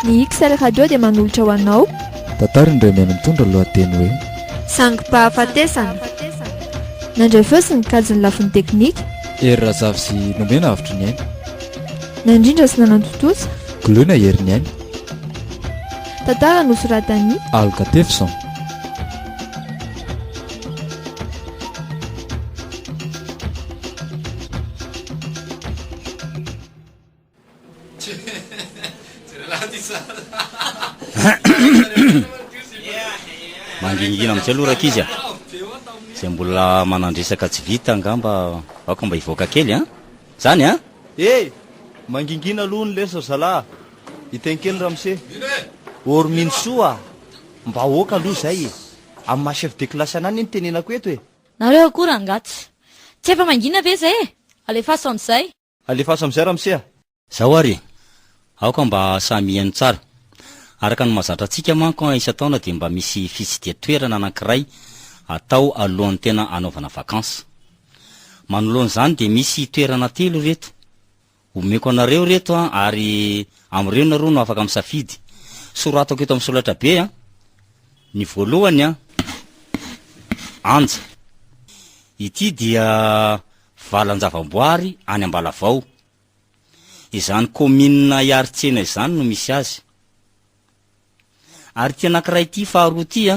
Ny XL radio dia manolotra ho anao tantarindray miaino mitondra lohateny hoe sangipafatesana. Nandray feo sy nikajy ny lafiny teknika ery razavy sy nomena avitry ny ainy nandrindra sy nanantotosa goloina hery ny ainy tantara nosoratany alkatefson. Mangingina amin'izay aloha rakizy zay mbola manandresaka tsy vita angamba aoka mba hivoaka kely zany mangingina aloha ny lesa zala itenkely ramose ormino soa mba oka aloha zay amin'ny mahachef de classe anany ny tenenako eto nareo akory angatsy tsy efa mangina ve zay alefaso am'izay ramose zao ary aoka mba samihany tsara araka ny mahazatra antsika manko isa-taona dia mba misy fitsidia toerana anankiray atao alohan'ny tena anaovana vakansa manoloan'izany dia misy toerana telo reto omeko anareo reto ary am'ireo nareo no afaka misafidy soratako eto amin'ny solatra be ny voalohany anja ity dia valan-javamboary any Ambalavao izany commune Iaritsena izany no misy azy ary ty anankiray ty faharoa ty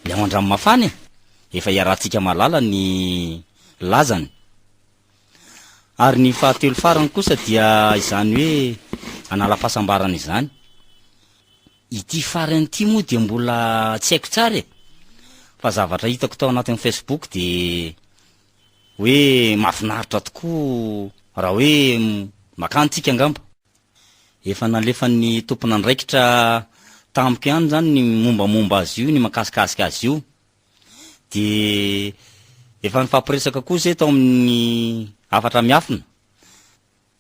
le ao Andranomafana efa iarahantsika malala ny lazany ary ny fahatelo farany kosa dia izany hoe anala-pahasambarana izany ity farany ity moa dia mbola tsy haiko tsara fa zavatra hitako tao anatin'ny Facebook dia hoe mahafinaritra tokoa raha hoe makantsika angamba efa nalefa ny tompona andraikitra tamiko ihany zany ny mombamomba azy io ny makasikasika azy io de efa nifampiresaka koa zay tao amin'ny afatra miafina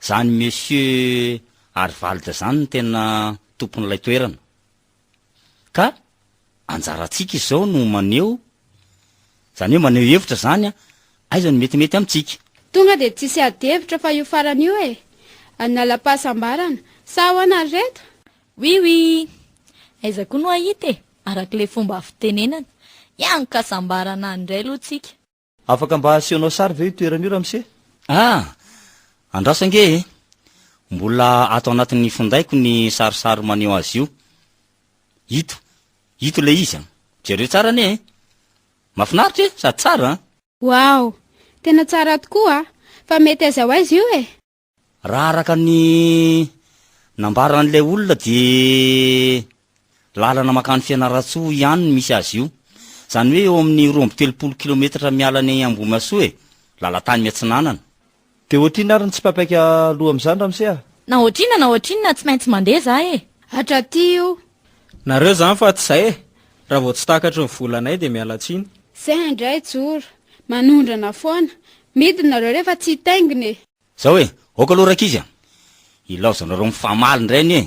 zany monsieur Arvalda zany ny tena tompon'ilay toerana ka anjaratsika izao no maneho zany hoe maneho hevitra zany aiza ny metimety amintsika tonga de tsisy adevitra fa io farany io anala-pahasambarana sa hoana reto oui aiza koa no ahita arak'le fomba fitenenana iankasam-barana andray aloha tsika afaka mba aseonao sary ve io toerana io ramose andrasange mbola ato anatin'ny findaiko ny sarisary maneho azy io ito le izy jereo tsara ne mafinaritra sady tsara wow tena tsara tokoa fa mety aiza ho aizy io raha araka ny nambaran'ilay olona de lalana makany Fianaratsoa ihany no misy azy io zany hoe eo amin'ny 20 kilometatra miala ny Ambohimasoa lalatany miatsinanana de ohatrina ary ny tsy papaika aloha amin'izany ramose na ohatrina tsy maintsy mandeha za hatraty io nareo zany fa tsy zay raha vao tsy takatry ny volanay de mialatsiny zay indray joro manondrana foana midinareo rehefa tsy hitainginy zao oka aloha rakizy ilaozanareo mifamaly indrainy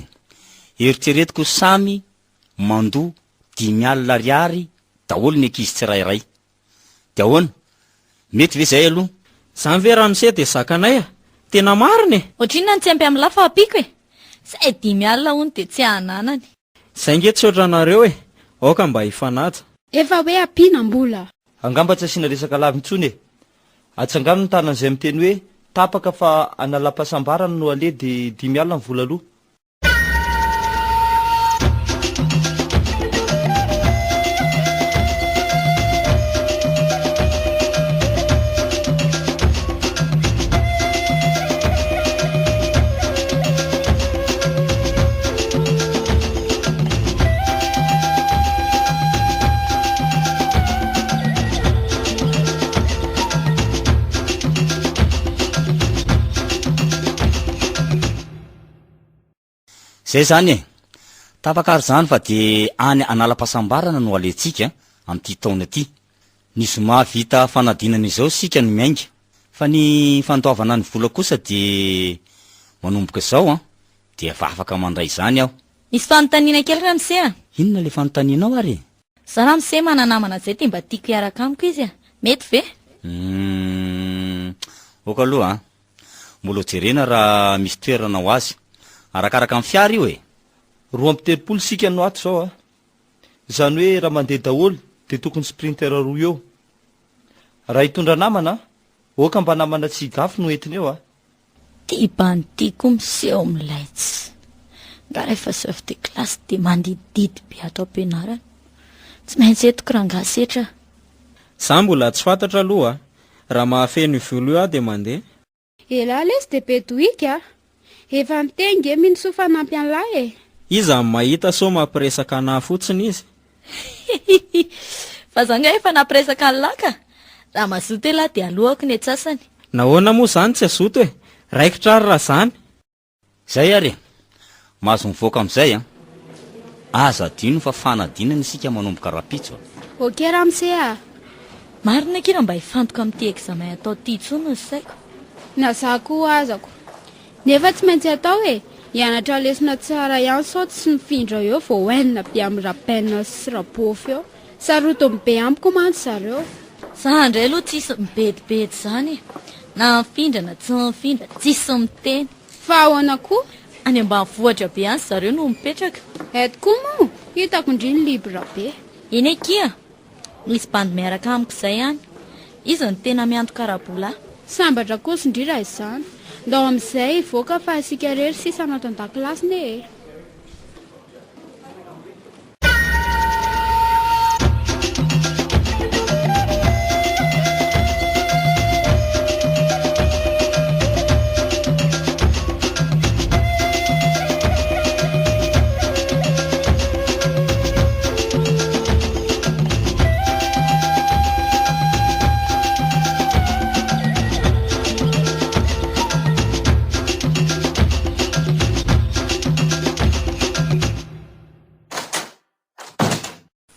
eritreretiko samy mandoa 5,000 ariary daholo ny ankizy tsirairay de ahoana mety ve zay aloha zany ve ramose de zakanay tena mariny ohatrina ny tsy ampy amin'ny lafa apiko zay 5,000 hony de tsy hananany zay nge tsy ohatranareo aoka mba hifanaja efa hoe ampinam-bola angamba tsy asiana resaka lavy intsony atsangano ny tanan'izay miteny hoe tapaka fa anala-pahasambarana no ale de 5,000 ny vola aloha zay zany tapaka ary zany fa de any anala-pahasambarana no alentsika amin'ity taona ty ny zoma vita fanadinana izao sika no miainga fa ny fandoavana ny vola kosa de manomboka zao de efa afaka mandray zany aho misy fanontaniana kely ramose inona le fanontanianao ary za ramose mananamana zay de mba tiako hiaraka amiko izy mety ve oka aloha mbola jerena raha misy toerana ho azy arakaraka amin'ny fiara io e. 2 sika no ato zao a. Izany hoe raha mandeha daholo dia tokony sprinter roa eo. Raha hitondra namana, oka mba namana tsy gafy no entiny eo a. Ty bantiako miseho milaitsy. Nga rehefa safety klasy dia mandididy be ato am-pianarana. Tsy maintsy etiko rangasetra. Za mbola tsy fantatra aloha raha mahafeno volo io dia mandeha. Ela lesy dia betoika. Efa nitenge mino fanampy an'lahy e. Iza ny mahita so mampiresaka anahy fotsiny izy. Fa zanga efa nampiresaka an'lahy ka. Raha mazoto elahy dia alohako ny atsasany. Nahoana moa zany tsy azoto e. Raikitra ary raha zany. Zay ary mahazo mivoaka amin'izay a. Aza dino fa fanadinana isika manomboka rapitso. Oke Ramsey a. Marina kira mba hifantoka amin'ity examen atao ty intsony ny saiko. Na za koa azako. Nefa tsy maintsy atao e. Hianatra lesona tsara ihany sao tsy mifindra eo vao enina be amin'ny rapena sy rapofy eo. Saroto be amiko mantsy zareo. Za indray aloha tsisy mibedibedy zany. Na mifindrana tsy mifindra tsisy miteny. Fa ahoana koa? Any ambanivohitra be any zareo no mipetraka. Eto koa moa, hitako indriny libra be. Eny ekia, misy bandy miaraka amiko izay any. Izy ny tena miantoka karabola. Sambatra kosa indrira izany. Ndao amin'izay voaka fa asika rery sisa anato an-dakilasy ne e.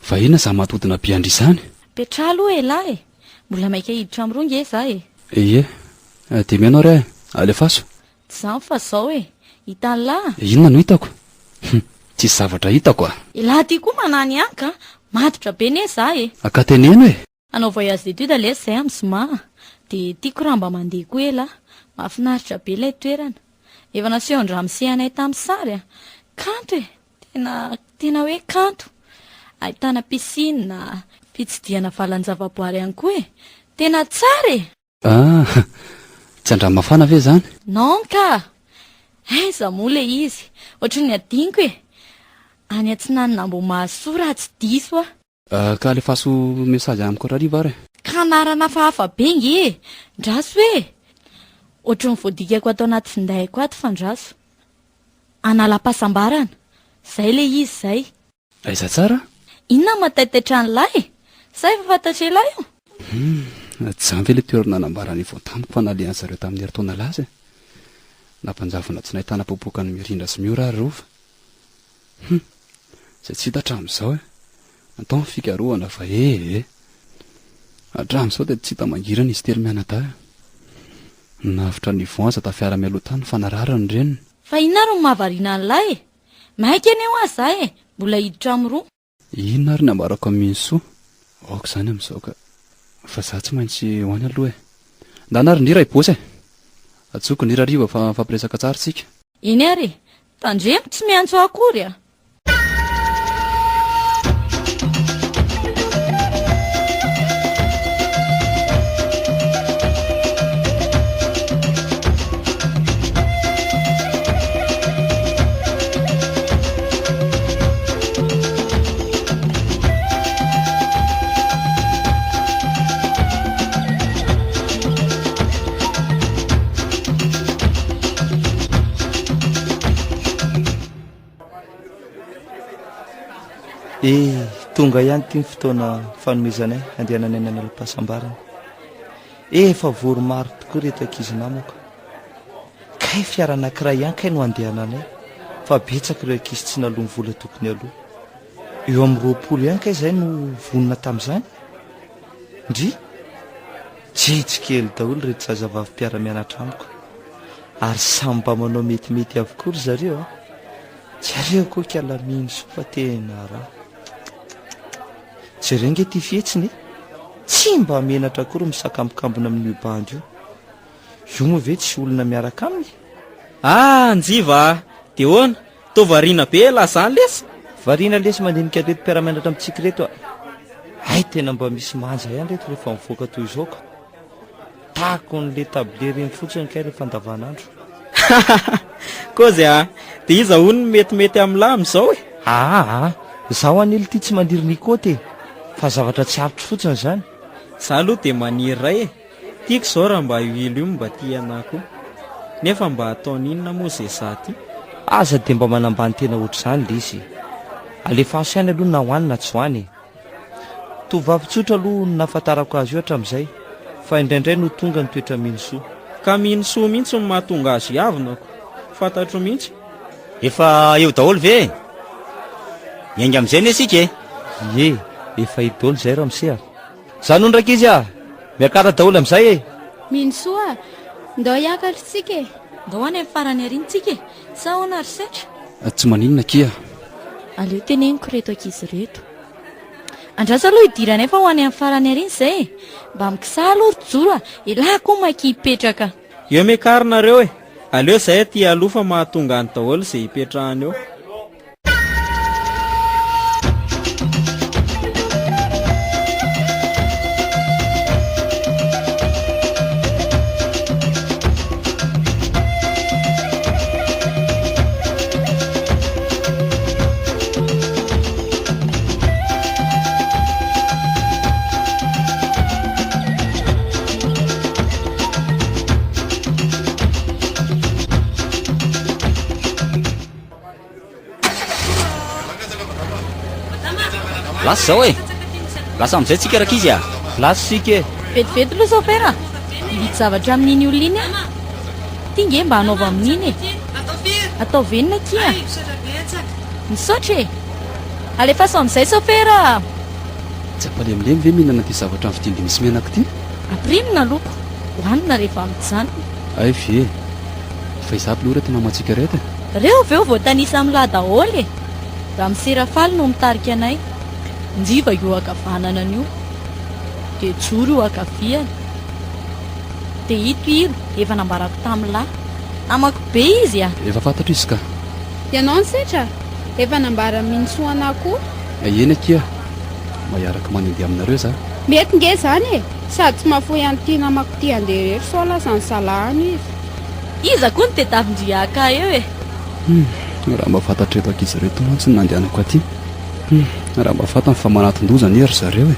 Fa ina za matodina biandry izany? Petra aloha e lahy e. Mbola maika hiditra amin'roa nge za e. Ie, dia mianao re, alefaso. Tsy zany fa zao e. Hita lahy. Inona no hitako? Tsisy zavatra hitako a. Lahy ty koa manany anka, matotra be ne za e. Akateneno e. Anao voyage d'étude lesy zay amin'ny Zoma. Dia tiako raha mba mandeha koa e lahy. Mahafinaritra be ilay toerana. Efa naseho andramosy anay tamin'ny sary a. Kanto e. Tena hoe kanto. Ahitana piscine, fitsidiana valan-javaboary ihany koa e. Tena tsara e. Tsy andramafana ve zany? Non ka. Aiza moa le izy. Ohatran'ny adiniko e. Any Antsinanana mbo mahasora tsy diso a. Ka alefaso mesazy amiko rariva re. Ka narana fahafa be nge. Ndraso e. Ohatran'ny voadikako atao anaty findaiko ato fandraso. Analam-pahasambarana. Zay le izy zay. Aiza tsara? Inona mataitaitra an'lahy? Zay fa fantatra elahy io. Tsy zany ve le toerana anambarany vao tamiko fa nalehan zareo tamin'ny heritaona laza. Nampanjavona tsy nahitana popoka ny mirindra sy miora ary rova. Zay tsy hita hatramin'izao e. Atao ny fikarohana fa hatramin'izao dia tsy hita mangirana izy telo mianadahy. Navitra ny voanza tafiara mialoha tany fanararany reniny. Fa inona ary no mahavariana an'lahy e? Maika eny eo aza e. Mbola hiditra amin'roa. Inona ary ny ambarako amin'ny soa? Aoko izany amin'izao ka. Fa za tsy maintsy ho any aloha e. Ndana ary ndrira ibosy e. Atsoko ny rariva fa fampiresaka tsara tsika. Iny ary, tandremo tsy miantso akory a. Tonga ihany ty ny fotoana fanomezanay andehananay ny analam-pahasambarana. Efa voromaro tokoa reto ankizy namako. Kay fiara anankiray ihany kay no andehananay. Fa betsaka ireo ankizy tsy nalony vola tokony aloha. Eo amin'ny 20 ihany kay izay no vonona tamin'izany. Ndry jejikely daholo reto zazavavy mpiara-mianatra amiko. Ary samy mba manao metimety avokoa ry zareo a. Zareo koa kialamino so fa tena raha. Jereo nge ty fihetsiny tsy mba menatra akory misakamokambona amin'ny bandy io. Io moa ve tsy olona miaraka aminy? Njiva, dia hoana toa variana be lazany lesa. Variana lesy mandinika reto mpiaramenatra amintsika reto a. Ay tena mba misy manja ihany reto rehefa mivoaka toy izao ka. Tahako n'le tablie reny fotsiny kay rehefa andavanandro. Koa zay dia iza hono metimety amin'lahy amin'izao e. Zaho an'ily ity tsy mandiry nikoty fa zavatra tsy arotro fotsiny izany. Zaho aloha dia maniry ray e. Tiako izao raha mba ilo io mba tia anahy koa. Nefa mba ataon'inona moa izay za ty. Aza dia mba manambany tena ohatr'izany le izy. Alefa asaina aloha na hoany na tsy hoany. Tovavy tsotra aloha nahafantarako azy io hatramin'izay fa indraindray no tonga ny toetra minosoa. Ka minosoa mihitsy no mahatonga azy hiavinako. Fantatro mihitsy. Efa eo daholo ve? Miainga amin'izay ne isika e? Ie, efa eo daholo izay ramose a. Za no ndraiky izy a. Miakara daholo amin'izay e. Minosoa ndao hiakatra tsika e. Ndao any amin'ny farany arintsika e. Sa ahoana ry setra? Tsy maninona kia. Aleo teneniko reto ankizy reto. Andrasa aloha idirana efa ho any amin'ny farany ariny izay e. Mba mikisa aloha ry joro a. Ilako maky hipetraka. Eo miakarinareo e. Aleo izay ty alofa mahatonga any daholo izay hipetrahany eo. Lasa zao e. Lasa amin'izay tsika raka izy a. Lasa sika e. Vetivety aloha sofera. Mividy zavatra amin'iny olona iny a. Tinge mba hanaova amin'iny e. Atao venina kia. Misaotra e. Alefa so amin'izay sofera. Tsy ampalemilemy ve mihinana ty zavatra amin'ny fitindi misy menako ty? Aprimina loko. Hohanina rehefa amin'izany. Ay ve. Fa izaby aloha reto mamatsika reto e. Reo veo voatanisa amin'ny lahy daholo e. Raha miserafaly no mitarika anay. Njiva io akavanana an'io. Dia joro io akaviany. Dia ito iro efa nambarako tamin'ny lahy. Amako be izy a. Efa fantatro izy ka. Ianao ny setra efa nambara minosoa anahy koa. Eny kia. Mahiaraka manendy aminareo za. Mety nge zany e. Sady tsy mahafoy ihany tia namako ty andeha rehetra sao lasa ny salahany izy. Iza koa ny tetavindria ka eo e. Raha mba fantatra eto ankizy reto mantsy ny nandehanako aty. Raha mba fantany fa manatin-doza ny hery zareo e.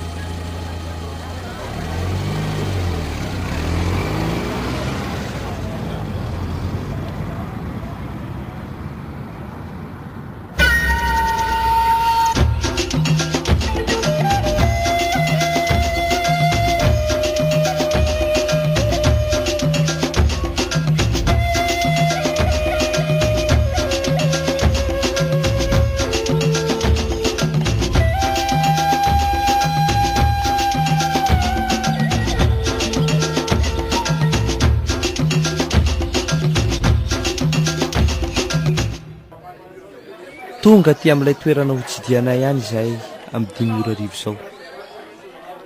Tonga ty amin'ilay toerana hotsidianay ihany izahay amin'ny 5 ora arivo izao.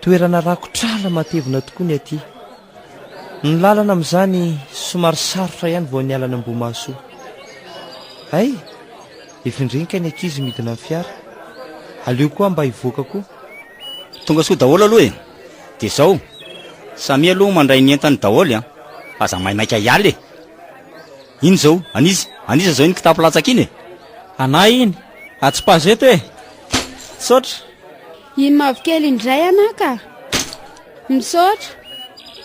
Toerana rakotrala matevina tokoa ny aty. Ny lalana amin'izany somary sarotra ihany vao ny alana Ambohimasoa. Ay, efa indrinika ny ankizy midina amin'ny fiara. Aleo koa mba hivoaka koa. Tonga soa daholo aloha e. Dia izao. Samy aloha mandray ny entany daholo a. Fa za mainaika hialy e. Ino izao? Anisa izao iny kitapo latsaka iny e. Anahy iny. Atsipazeto e. Saotra. Iny mavokely indray anahy ka. Misaotra.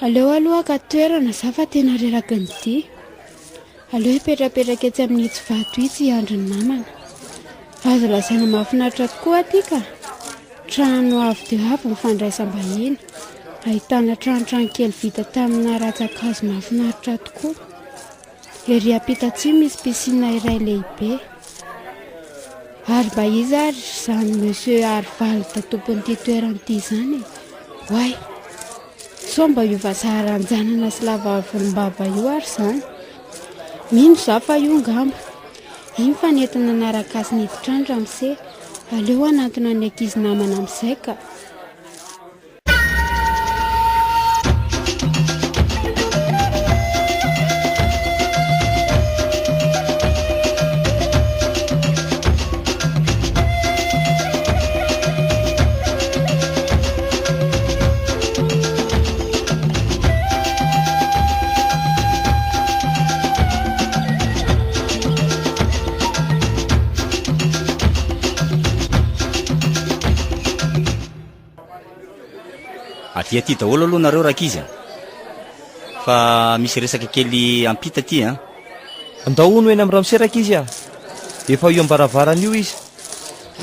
Aleo aloha ka toerana za fa tena reraka ny ity. Aleo hipetrapetraka etsy amin'ny tsy vato itsy hiandry ny namana. Azo lazaina mahafinaritra tokoa aty ka. Trano avo dia avo mifandraisam-bahiny. Ahitana tranotrano kely vita tamina ratsan-kazo mahafinaritra tokoa. Ery ampita atsy misy piscine iray lehibe. Ary mba izy ary izany monsieur Arvalda tompon'ity toerana izany. Way, sao mba io vazaharanjanana sy lava volombava io ary izany. Mino za fa io ngamba. Iny fa nentina naraka azy niditra ramose. Aleo anatona ny ankizy namana amin'izay ka. dia ty daholo aloha nareo rakizy fa misy resaka kely ampita ty a. Andahono eny amin'ny ramoseraky izy efa io ambaravarana io izy.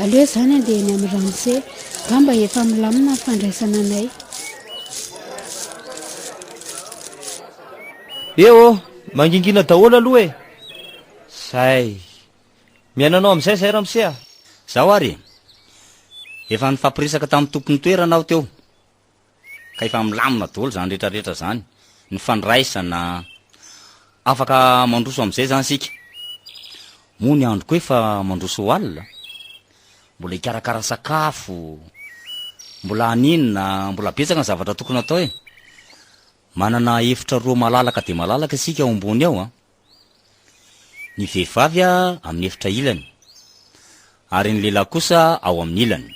aleo zany andeha eny amin'ny ramose gamba efa milamina ny fandraisana anay. Eo mangingina daholo aloha e. Zay miainanao amin'izay zay ramose Zaho ary efa nifampiresaka tamin'ny tompony toerana aho teo ka efa milamina daholo zany rehetrarehetra zany ny fandraisana afaka mandroso amin'izay zany sika. Moa ny andro koa efa mandroso alina, mbola hikarakara sakafo, mbola haninina, mbola betsaka ny zavatra tokony atao e. Manana efitra roa malalaka de malalaka sika ao ambony ao ny vehivavy amin'ny efitra ilany ary ny lehilahy kosa ao amin'ny ilany.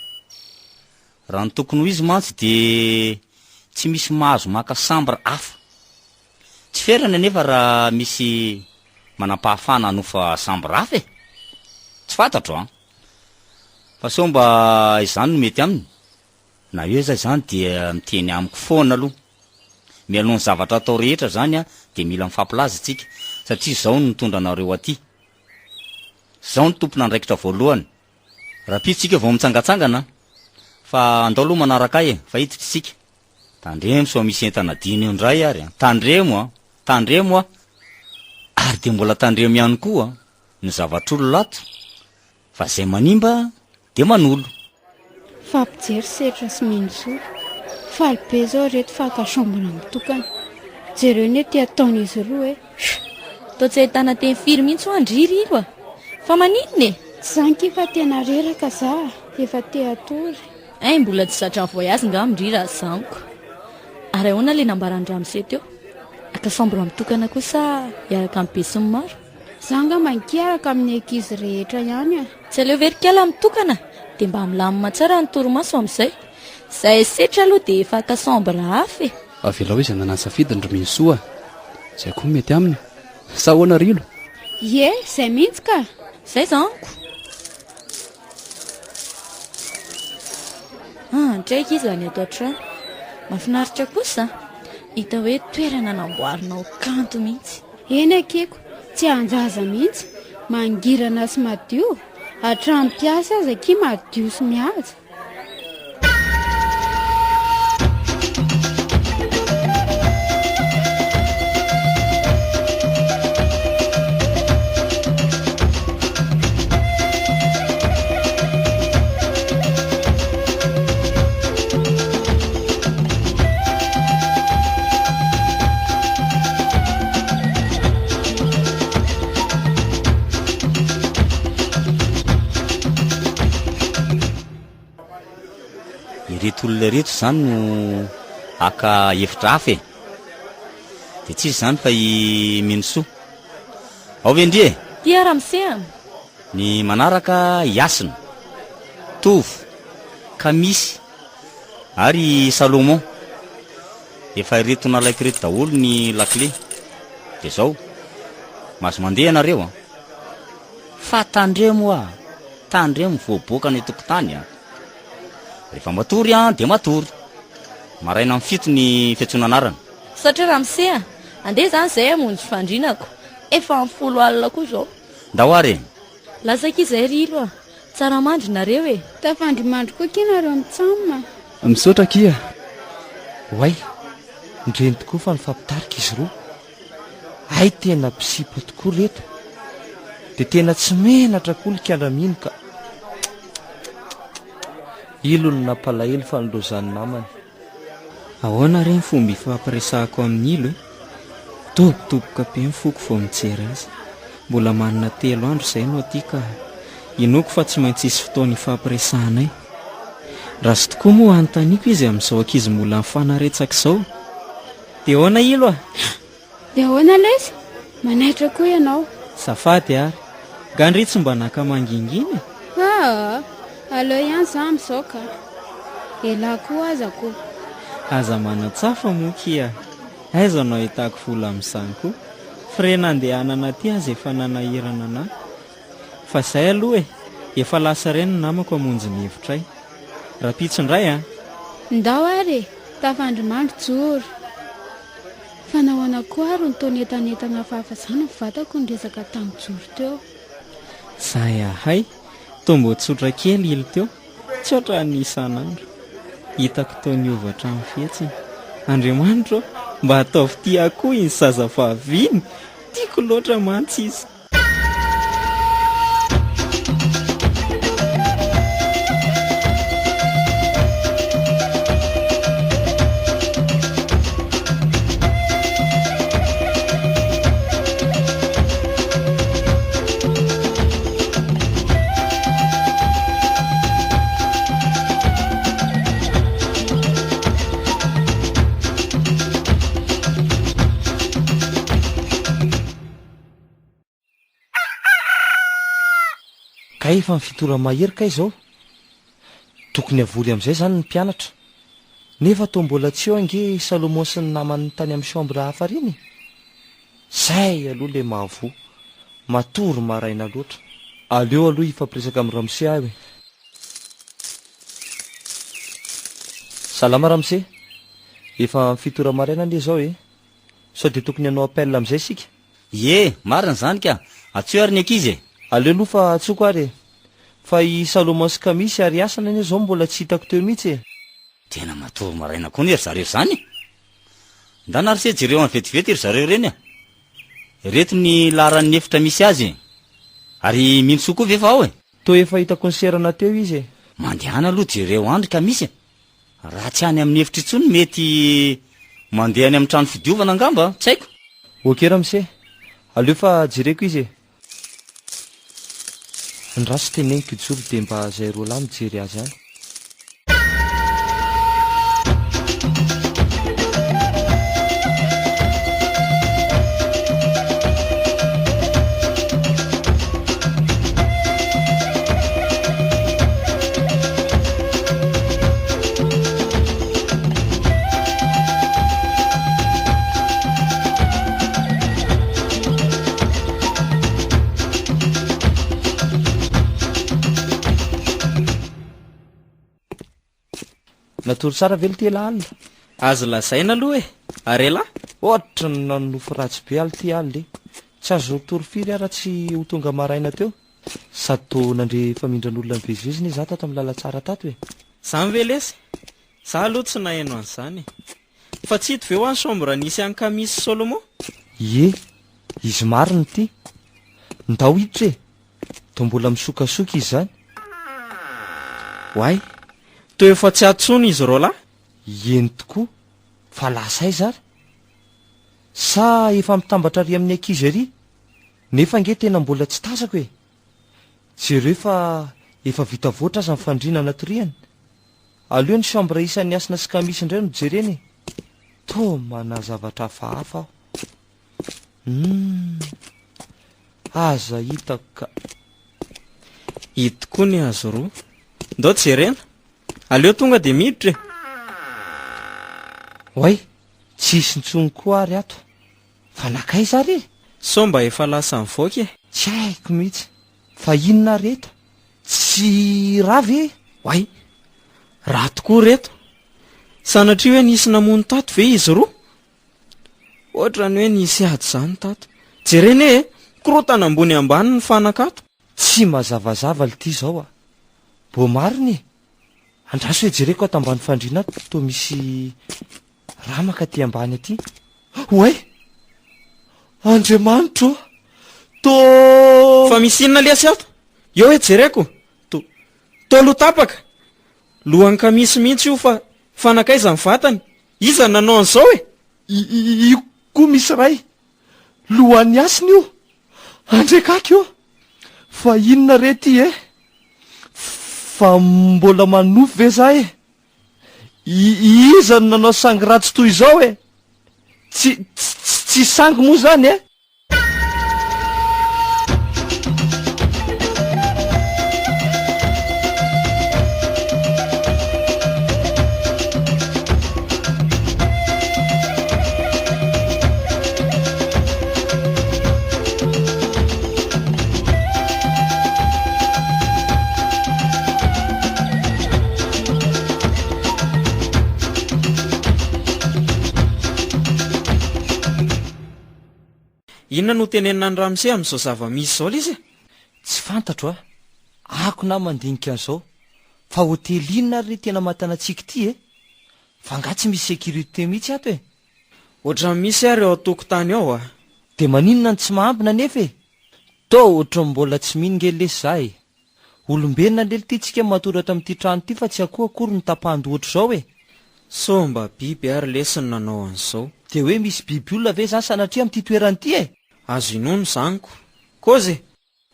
Raha ny tokony ho izy mantsy de tsy misy mahazo maka sambra hafa, tsy ferana nefa raha misy manam-pahafana hanofa sambra hafa e, tsy fantatro fa sao mba izany no mety aminy na eo zay zany dia miteny amiko foana aloha. Mialohan'ny zavatra atao rehetra zany de mila mifampilaza tsika satria zao no nitondra anareo aty, zao ny tompona andraikitra voalohany. Rapitsika vao mitsangatsangana fa andao aloha manaraka e, fa hiditra tsika. Tandremo so misy entana diny eo ndray ary tandremo ary de mbola tandremo ihany koa ny zavatr'olo lato fa zay manimba de manolo. Fampijery setra sy minoso falibe zao reto fakasambona mitokana jereo ne ty ataon'izy roa e. Tô tsy ahitana teny firy mihitsy ho andriry ilo fa maninona e. Zanky fa tena reraka za efa te atory. Mbola tsy zatra ny voyazy nga mindry raha zaniko. Ary ahoana le nambarany ramose teo? Akasambona mitokana kosa hiaraka amin'ny be sy ny maro? Zanga mankiaraka amin'ny ankizy rehetra ihany Tsy aleo verikala mitokana de mba milamina tsara ny torimaso amin'izay. Zay setra aloha de efa akasambra hafa e. Avelao izy anana safidy ny rominsoa zay koa mety aminy sa hoana rilo. Ye zay mihitsy ka. Zay zaniko. Ndraiky izy any ato an-trano mahafinaritra kosa hita hoe toerana namboarinao kanto mihitsy. Eny akeko tsy anjaza mihitsy mangirana sy madio hatramin'ny mpiasa aza ki madio sy mihaja. Ireto olona reto zany no aka efitra hafa e, de tsisy zany fa i minosoa ao vendrie Tia ramose ny manaraka Yasina, Tovo, Kamisy ary Salomon. Efa ireto nalaiko reto daholo ny lakle de zao maso mandeha anareo fa tandremo voaboaka ny tokotany rehefa matory de matory maraina amin'ny fito ny fiantsonanarana. satria ramose andeha zany zay amonjy fandrinako efa amin'ny 10 alina koa zao. Ndao ary Lazaka izay rilo tsara mandry nareo e. Tafandrimandry koa kinareo mitsamina. Misaotra kia. Way ndreny tokoa fa nifampitarika izy roa. Ay tena pisipo tokoa reto de tena tsy menatra koa likandramino ka ilony nampalahelo fa nilozany namany. Ahoana reny fomba ifampiresahako amin'ny ilo tobotoboka be ny foko vao mijery azy. Mbola manana 3 andro zay no aty ka inoko fa tsy maintsy isy fotoana ifampiresahanay. Raha sy tokoa moa antaniko izy amin'izao ankizy mbola mifanaretsaka izao de ahoana ilo De ahoana lesy manaitra koa ianao. Safady ary gandry tsy mba naka manginginy. Aleo ihany za amin'izao ka ela koa aza koa. Aza manatsafa moa kia. Aiza no ahitako vola amin'izany koa. Frena andehanana aty azy efa nanahirana ana. Fa zay aloha efa lasa reny ny namako hamonjy ny hevitray. Rapitsy indray Ndao ary tafandrimandry joro fa nahoana koa ary nytaony entanentana fahafazana vatako ny resaka tamin'ny joro teo. Zay ahay tombo tsotra kely ilo teo tsy oatra nisan'andro hitako tao niovatra amin'ny fihetsiny. Andriamanitra mba ataovy ty akoho iny zaza fahaviny tiako loatra mantsy izy. Ka efa ny fitora mahery ka izao tokony avory amin'izay zany ny mpianatra nefa to mbola tsy eo ange Salomon sy ny namany tany amin'ny chambre hafa reny. Zay aloha le mahavoa matory maraina loatra. Aleo aloha ifampiresaka amin'ny Ramose ahy hoe. Salama Ramose, efa fitora maraina anie zao sao de tokony hanao appel amin'izay sika. Ye, marina zany ka atsio ary ny ankizy. Aleo aloha fa atsoko ary fa i Salomon sy Kamisy ary asana anie zao mbola tsy hitako teo mihitsy. Tena matory maraina koa ny ery zareo zany. Nda narisy jereo amin'ny vetivety ery zareo reny. Reto ny laran'ny efitra misy azy. Ary minso koa vefa ao To efa hitako ny serana teo izy. Mandehana aloha jereo andry Kamisy. Raha tsy any amin'ny efitra itsony mety mandeha any amin'ny trano fidiovana angamba, tsy haiko. Ok Ramose, aleo fa jereko izy. Ny rasy teneniko ijoro de mba zay roa lahy mijery azy any. Natory tsara velo ty alina. Azo lazaina aloha arela Ohatra ny nanofo ratsy be aly ty aly le. Tsy azo tory firy ara tsy ho tonga maraina teo. Sady to nandre famindran'olona mivezivezy ny za tato amin'ny lala tsara tato za mivelesy. Za aloha tsy naheno an'izany fa tsy hito ve ho any chambre nisy any Kamisy Solomon. Ye, izy mariny ty. Ndao hiditra to mbola misokasoka izy zany. Why? To efa tsy atsony izy rola? Eny tokoa. Fa lasa izy ary. Sa efa mitambatra ary amin'ny ankizy ary. Nefa nge tena mbola tsy tazako jereo fa efa vita voatra aza mifandrina anatoriany. Aleo ny chambre isan'ny asina sy Kamisy indray no jereny. To manazavatra hafahafa aho. Aza hitako ka. Hito koa ny azo roa. Ndao jerena. Aleo tonga de miditra. Way, tsisy ntsony koa ary ato. Fa nakaiza ary? So mba efa lasa mivoaka Tsy haiko mihitsy. Fa inona reto? Tsy ravy Way, raha tokoa reto. Sanatria hoe nisy namono tato ve izy roa? Ohatra ny hoe nisy ady zany tato. Jerena korotana ambony ambany ny fanakato. Tsy mazavazava ty zao Bo mariny andraso hoe jereko ato ambany fandrina to misy ramaka ty ambany aty. Way, Andriamanitra to fa misy inona liasy ato? Eo hoe jereko. To lotapaka. Lohany Kamisy mihitsy io fa fanakaiza ny vatany. Iza nanao an'izao io koa misy ray. Lohan'ny asiny io. Andrekaka io. Fa inona rety fa mbola manofo ve za iza no nanao sangy ratsy toy izao tsy sangy moa zany Inona no tenenina ny Ramose amin'izao zava-misy izao izy? Tsy fantatro ako na mandinika an'izao fa hotely inona ary tena matana antsika ity fa nga tsy misy sécurité mihitsy ato Ohatra misy ary ao an-tokotany ao de maninona ny tsy mahambina nefa to ohatra mbola tsy minge lesy za olombelona lely titsika matoratra amin'ity trano ity fa tsy akory ny tapahando ohatra zao so mba biby ary lesiny nanao an'izao. de hoe misy biby olona ve zany sanatria amin'ity toerana ity Azo inono zaniko. Koze,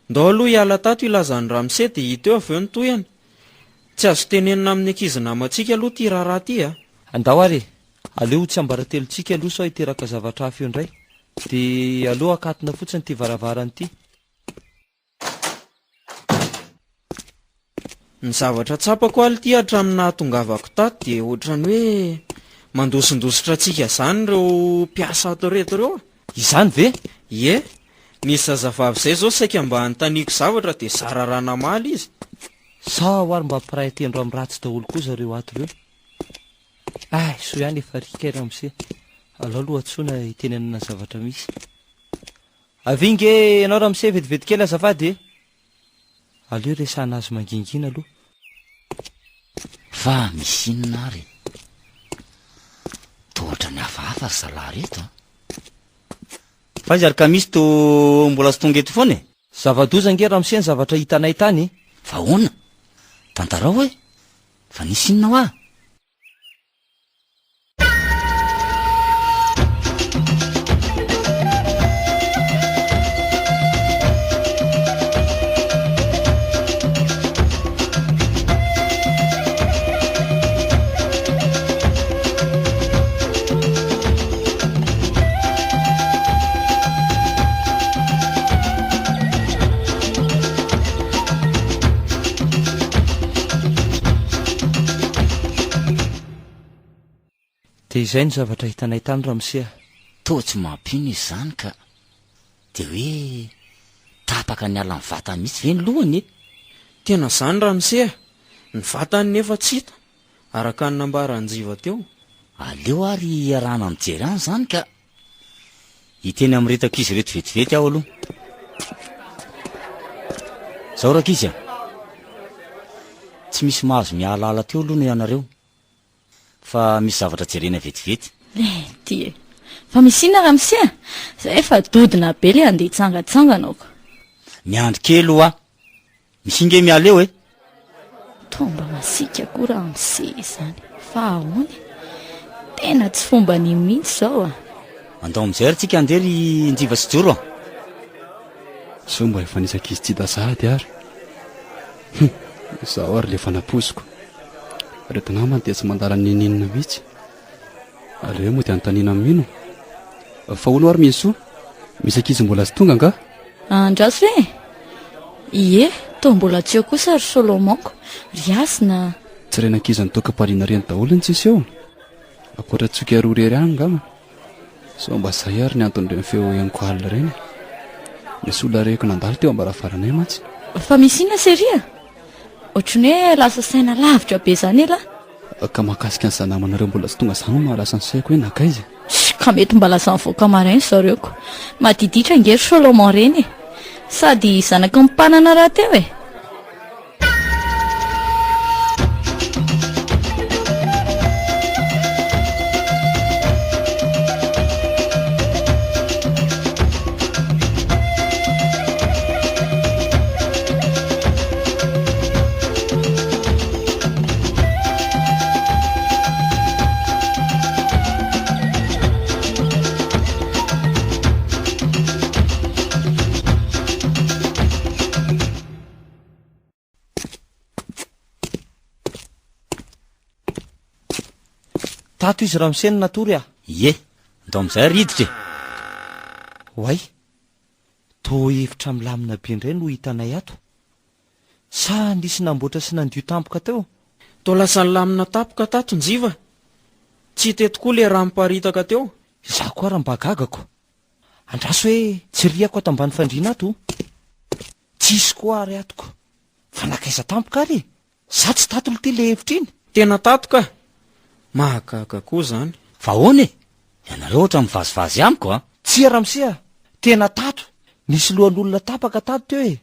ndao aloha hiala tato ilazan'ny Ramose dia hita eo avy eo ny toyany. Tsy azo tenenina amin'ny ankizy namantsika aloha ty raharaha ty andao ary aleo tsy ambaratelontsika aloha sao hiteraka zavatra hafa eo indray de aleo akatina fotsiny ty varavarany ity. Ny zavatra tsapako ality hatramin'ny nahatongavako tato dia ohatrany hoe mandosindositra antsika zany ireo mpiasa ato reto ireo. Izany ve? Ie, nisy zazavavy izay zao saika mba hanontaniako zavatra dia zara raha namaly izy. Sa ho ary mba mpiray tendro amin'ny ratsy daholo koa zareo ato ireo. So ihany efa rika Ramose. Alao aloha atsoina hitenenana zavatra misy. Avinge ianao Ramose vetivety kely azafady aleo resahana azy mangingina aloha. Fa misy inona ary tohatra ny hafahafa zalahy reto fa izy ary ka misy to mbola sy tonga eto foana Zava-doza nge Ramose ny zavatra hitanay tany fa hoana tantarao hoe fa nisy inona hoa de izay ny zavatra hitanay tany Ramose to tsy mampino izy zany ka de hoe tapaka ny ala ny vatany mihitsy ve ny lohany Tena zany Ramose, ny vatany nefa tsy hita araka ny nambarany jiva teo. aleo ary arahana mijery any zany ka hiteny ami'retako izy reto vetivety aho aloha zao rakizy tsy misy mahazo mialala teo aloha no ianareo fa misy zavatra jerena vetivety ty fa misy inona Ramose zay efa dodina be le andeha hitsangatsangana ko miandry kely ho misy inge mialeo tomba masika koa Ramose zany fa ahoany tena tsy fomba ny mihitsy zao andao amizay ary tsika andery njiva sy joro so mba efa nisaka izy tsy dasahady ary zaho ary le fanaposiko reto namany dia tsy mandala ny ninina mihitsy aleo moa dia anontaniana mino fa olo ary miso misy ankizy mbola sy tonga nga andraso ve ie to mbola tsy eo kosa ry Solomonko riasina tsy renankizy ny toka-pariana reny daholo ny tsisy eo akoatra tsoky aroa rery any ngama so mba zay ary ny anton'ireny feo ianko alina reny misy olona reko nandalo teo ambarafaranay mantsy fa misy inona seria ohatrany hoe lasa saina lavitra be zany ela ka mahakasika ny zanamanareo mbola sy tonga zany mahalasa ny saiko hoe nakaizy ka mety mba lasa mivoaka marainy zareoko madiditra ngery Solomon reny sady zanaka mimpanana raha teo tato izy Ramose ny natory ie andao amizay riditra Oay to hevitra milamina be indray no hitanay ato sa nisy namboatra sy nandio tampoka teo To lasa ny lamina tapoka tato njiva. Tsy hita tokoa le raha miparitaka teo. Za koa raha mba gagako andraso hoe tsy riako ato ambany fandriana ato tsisy koa ary atoko fa nakaiza tampoka ary za tsy tatolo ty le hevitra iny Tena tatoka. Mahagaga koa zany. fa hoana ianareo ohatra mivazivazy amiko tsy Ramose tena tato, nisy lohan'olona tapaka tato teo e,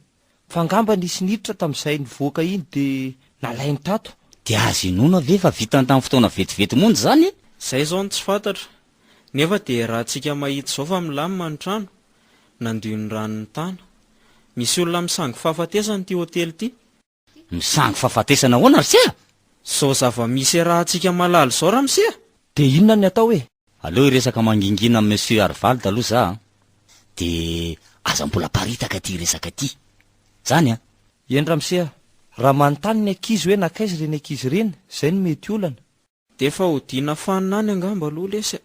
fa angamba nisy niditra tamin'izay nivoaka iny de nalainy tato. De azy inona ve fa vitany tamin'ny fotoana vetivety monjy zany? Zay zao no tsy fantatra. Nefa dia raha antsika mahita zao fa milamina ny trano, nandio ny ranony tana. Misy olona misangy fahafatesana ty hotely ty. Misangy fahafatesana ahoana Ramsia? Sao zava-misy raha antsika malalo zao Ramsia. De inona ny atao e? Aleo resaka mangingina amin'ny monsieur Arvald aloha za. De aza mbola paritaka ty resaka ty. Zany a. Eny Ramsia, raha manontany ny ankizy hoe nakaiza reny ankizy reny, zay no mety olana. De efa hodiana faninany angamba aloha lesy.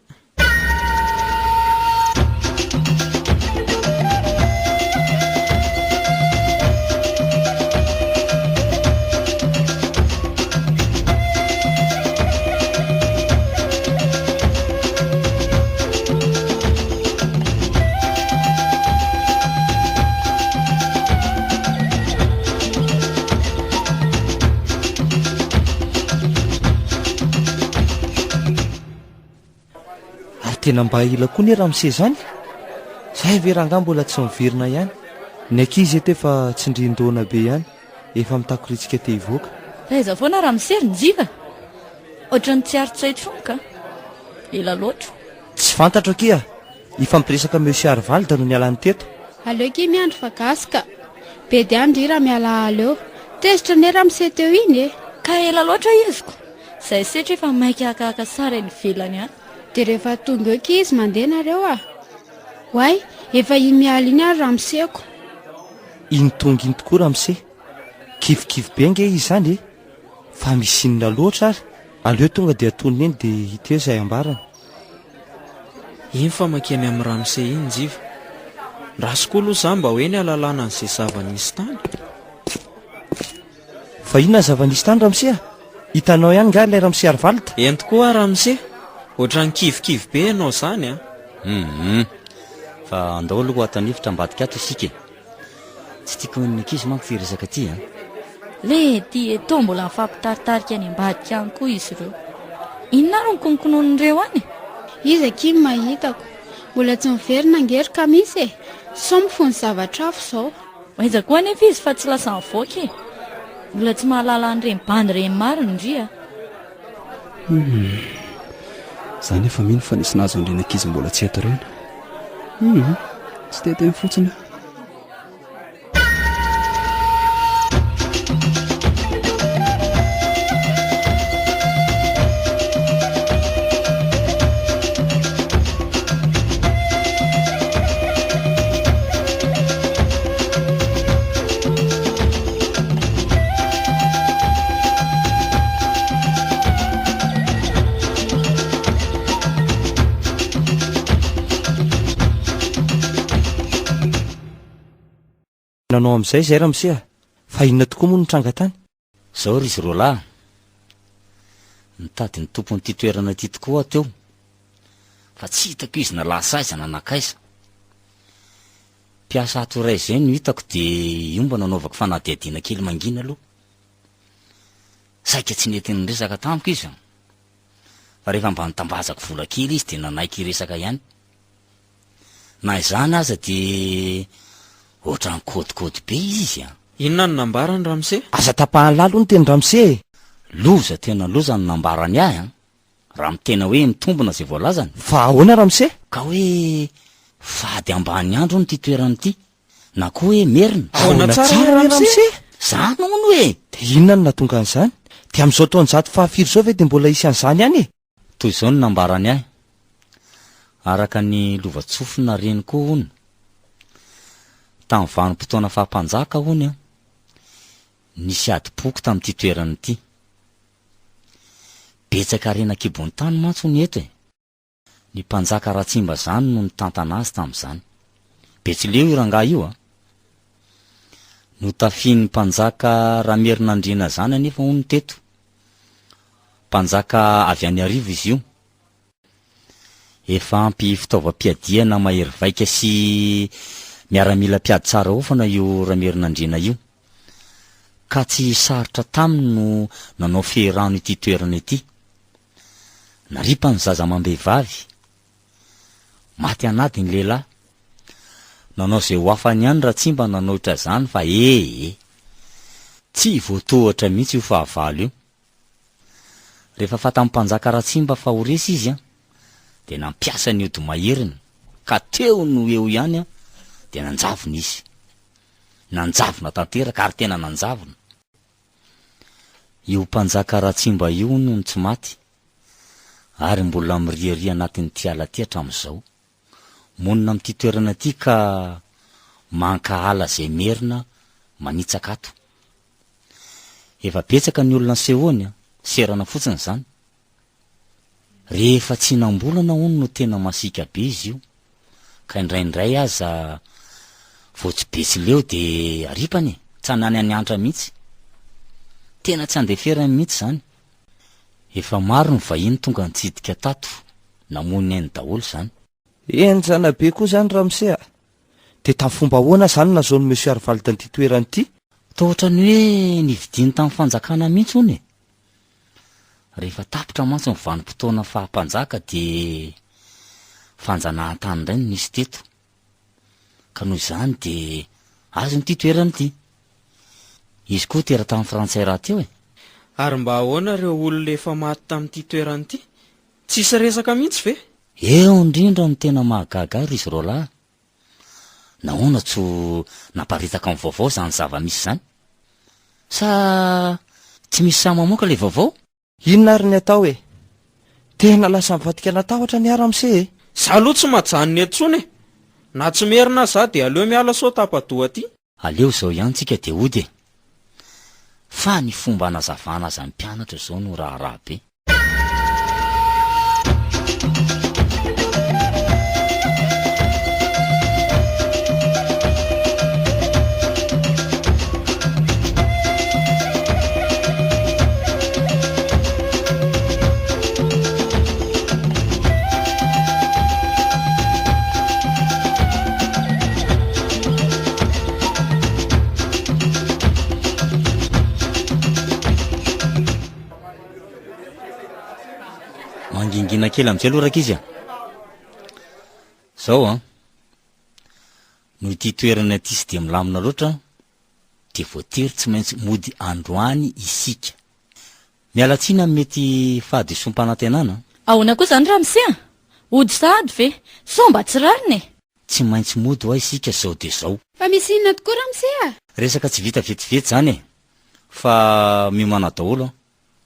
Tena mba ila koa ny Ramsia zany. Zay ve ranga mbola tsy miverina ihany. Ny ankizy eto efa tsindrin-doana be ihany, efa mitakoritsika te hivoaka. Aiza foana Ramsia ny jiva? Ohatran'ny tsy arotsaitronka. Ela loatra. Tsy fantatro kia, ifampiresaka monsieur Arvald no nialany teto. Aleo ki miandro vagasika. Be dia andrira miala aleo. Tezitra ny Ramsia teo iny e. Ka ela loatra iziko. Zay setra efa maika akaka sara eny velany any. De rehefa tonga eo ki izy mandeha nareo a. Way, efa iny miala iny ary Ramsiako. Iny tonga iny tokoa Ramsia. Kivikivy be nge izy zany e. Fa misy inona loatra ary. Aleo tonga de atonina eny de hita eo izay ambarany. Iny fa makeny amin'ny Ramsia iny jiva. Raha sikolo za mba hoe ny alalana an'izay zava-nisy tany. Fa inona zava-nisy tany Ramsia? Hitanao ihany nga ilay Ramsia Arvald? Eny tokoa Ramsia. Ohatran'ny kivikivy be ianao zany a. Fa andao aloha atanifitra ambadika ato isika. Tsy tiako ny ankizy manko ty resaka ty a. Le ty eto mbola mifampitaritarika any ambadika any koa izy ireo. Inona ro nikonkonon'ireo any? Izy aky mahitako. Mbola tsy miverina angery ka misy e. Sao mifony zavatra hafa zao. Aiza koa nefa izy fa tsy lasa mivoaka e. Mbola tsy mahalala an'ireny bandy reny mariny ndria. Zany efa mino fa nisy nazo andreny ankizy mbola tsy eto reny. Tsy teteny fotsiny. Nanao amin'izay zay Ramsia, fa inona tokoa moa nitranga tany? Zao ry izy roalahy. Nitady ny tompony ty toerana ty tokoa teo. Fa tsy hitako izy na lasaiza na nakaiza. Mpiasa ato iray izay no hitako de io mba nanaovako fanadihadiana kely mangina aloha. Saika tsy nety niresaka tamiko izy. Fa rehefa mba nitambazako vola kely izy de nanaiky resaka ihany. Na izany aza de ohatran'ny kôdikôdy be izy a. Inona no nambarany Ramsia? Aza tapahany lalo ny teny Ramsia e. Loza tena loza no nambarany ahy a. Raha mitena hoe mitombona zay voalazany. Fa ahoana Ramsia? Ka hoe fady ambany andro ny ty toerany ty. Na koa hoe merina. Ahoana tsara Ramsia? Zany hono e. De inona no natonga an'izany? De amin'izao taonjato fahafiry zao ve de mbola isy an'izany ihany e? Toy izao no nambarany ahy. Araka ny lovatsofina reny koa hono. Tamin'ny vanim-potoana fahampanjaka hono a. Nisy adi-poko tamin'ity toerany ity. Betsaka rena kibony tany mantsy ny eto e. Ny mpanjaka Ratsimba zany no nitantana azy tamin'izany. Betsileo io rangahy io a. Notafian'ny mpanjaka Ramerinandrina zany anefa hono teto. Mpanjaka avy any arivo izy io. Efa ampy fitaovam-piadiana mahery vaika sy miaramila mpiady tsara ofana io Ramerinandrina io. Ka tsy sarotra taminy no nanao feherano ity toerana ity. Naripa ny zaza amam-behivavy. Maty anady ny lehilahy. nanao izay ho afany ihany raha tsy mba nanohitra zany fa tsy voatohatra mihitsy io fahavalo io. Rehefa fatampanjaka Ratsimba fa ho resy izy a de nampiasa ny ody maheriny ka teo no eo ihany a de nanjavona izy, nanjavona tanteraka ary tena nanjavona. Io mpanjaka Ratsimba io no tsy maty ary mbola miriaria anatin'ity ala ty hatramin'izao, monina amin'ity toerana ty ka mankahala zay merina manitsaka ato. Efa betsaka ny olona sehoany a serana fotsiny zany. Rehefa tsy nambolana hono no tena masika be izy io, ka indraindray aza voatsy leo de aripany, tsy hanany any antra mihitsy, tena tsy andeferany mihitsy zany. Efa maro ny vahiny tonga nitsidika tato, namony ainy daholo zany. Enjana be koa zany Ramsea. De tamin'ny fomba ahoana zany nazaony monsieur Arval tan'ity toerany ity? Toa ohatrany hoe nividiny tamin'ny fanjakana mihitsy hony. Rehefa tapitra mantsy ny vanim-potoana fahampanjaka de fanjanahantany indray no nisy teto, ka noho izany de azo nyity toerany ity. Izy koa tera tamin'ny frantsay raha teo Ary mba ahoana reo olona efa maty tamin'ity toerany ity? Tsisy resaka mihitsy ve? Eo indrindra ny tena mahagaga ry izy roalahy. Nahoana tso naparitaka amin'ny vaovao zany zava-misy zany? Sa tsy misy sa mamoaka le vaovao? Inona ary ny atao e? Tena lasa mivatika natahotra ny Ramse. Za aloha tsy majanony etsony na tsy merina za de aleo miala sao tapadoha ty. Aleo zao ihany tsika de ody fa ny fomba nazavana aza ny mpianatra zao no raharaha be. Mangingina kely amin'izay aloha rak'izy a. Zao a, no ity toerana ity sy de milamina loatra de voatery tsy maintsy mody androany isika. Miala tsiny amin'ny mety fahadisom-panantenana. Ahoana koa zany Ramsea? Ody sahady ve? Sao mba tsy rariny e? Tsy maintsy mody ho isika zao de zao. Fa misy inona tokoa Ramsea? Resaka tsy vita vetivety zany e, fa miomana daholo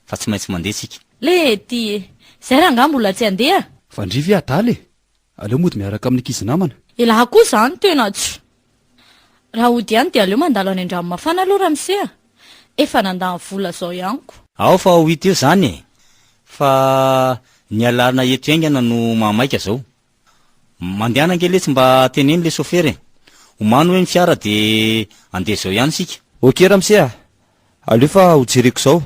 fa tsy maintsy mandeha sika. Le ty zay raha nga mbola tsy andeha? Fandrivy adaly aleo mody miaraka amin'ny ankizy namana. Ilaha koa zany tena tsy. Raha ody ihany de aleo mandalo any andramo mafana aloha Ramsea. Efa nandany vola zao ihaniko. Ao fa ho hita eo zany e, fa ny alana eto aingana no mamaika zao. Mandehana ange letsy mba teneny le sofera omano hoe ny fiara de andeha zao ihany sika. Ok Ramsea, aleo fa ho jereko zao.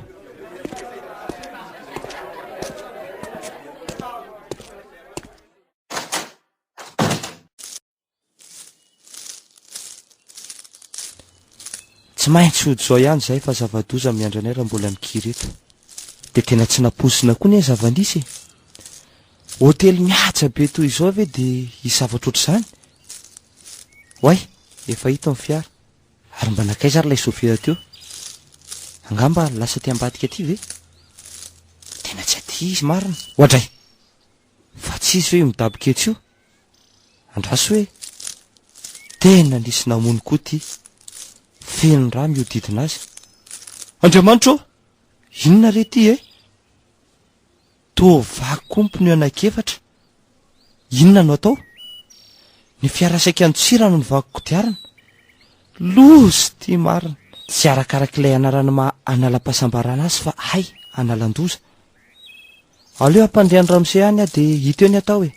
Tsy maintsy ody zao ihany zay fa zava-doza miandranay raha mbola mikireto. De tena tsy naposina koa ny zava-nisy. Hôtely mihaja be toy izao ve de hisavatra ohatr'izany? Way, efa hita amin'ny fiara. Ary mba nakaiza ary lay sofera teo? Angamba lasa ty ambadika aty ve? Tena tsy aty izy marina. Ohatray, fa tsy izy ve midabika etsy io? Andraso hoe tena nisy namony koa ty. Feno raha miodidina azy. Andriamanitro, inona re ty e? Toa vaky kompony anakefatra. Inona no atao? Ny fiara saika antsira no vaky kodiarana. Lozy ty marina. Tsy arakarak'ilay anarana ma anala-pasambarana azy fa hay analan-doza. Aleo ampandehan Ramsey any de hita eo ny atao e.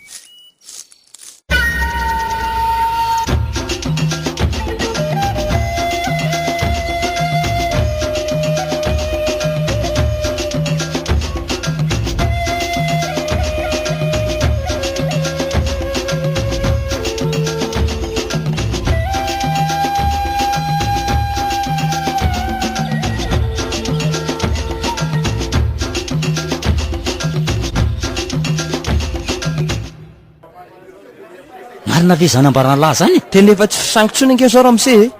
inona ve zanambarana lahy zany? tena efa tsy fisangotsona inge zao ramose e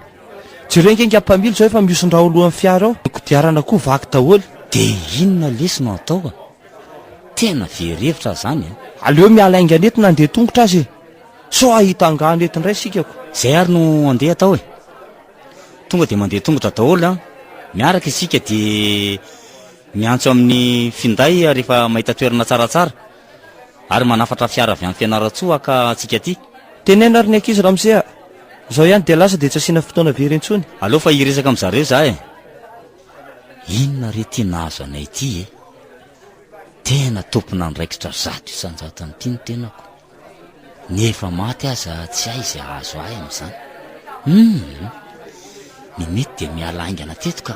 jereo inge ngampamily zao efa miosondrao alohan'ny fiara ao kodiarana koa vaky daholo. De inona lesona atao a? Tena verevitra zany a. aleo miala ainganety na andeha tongotra azy e so ahita anganety indray sikako. Zay ary no andeha atao e. Tonga de mandeha tongotra daholo a, miaraka isika de miantso amin'ny finday rehefa mahita toerana tsaratsara ary manafatra fiara avy amin'ny fianaratsoa ka atsika aty. tenena ary ny ankizy ramose a zao ihany de lasa de tsy asiana fotoana very intsony. Aleo fa hiresaka am'zareo za e. Inona re ty nahazo anay ity e? Tena tompona ndraikitra zato isanjatany ty ny tenako. Nefa maty aza tsy hay izay ahazo ahy am'izany. Ny mety de miala aingana teto ka.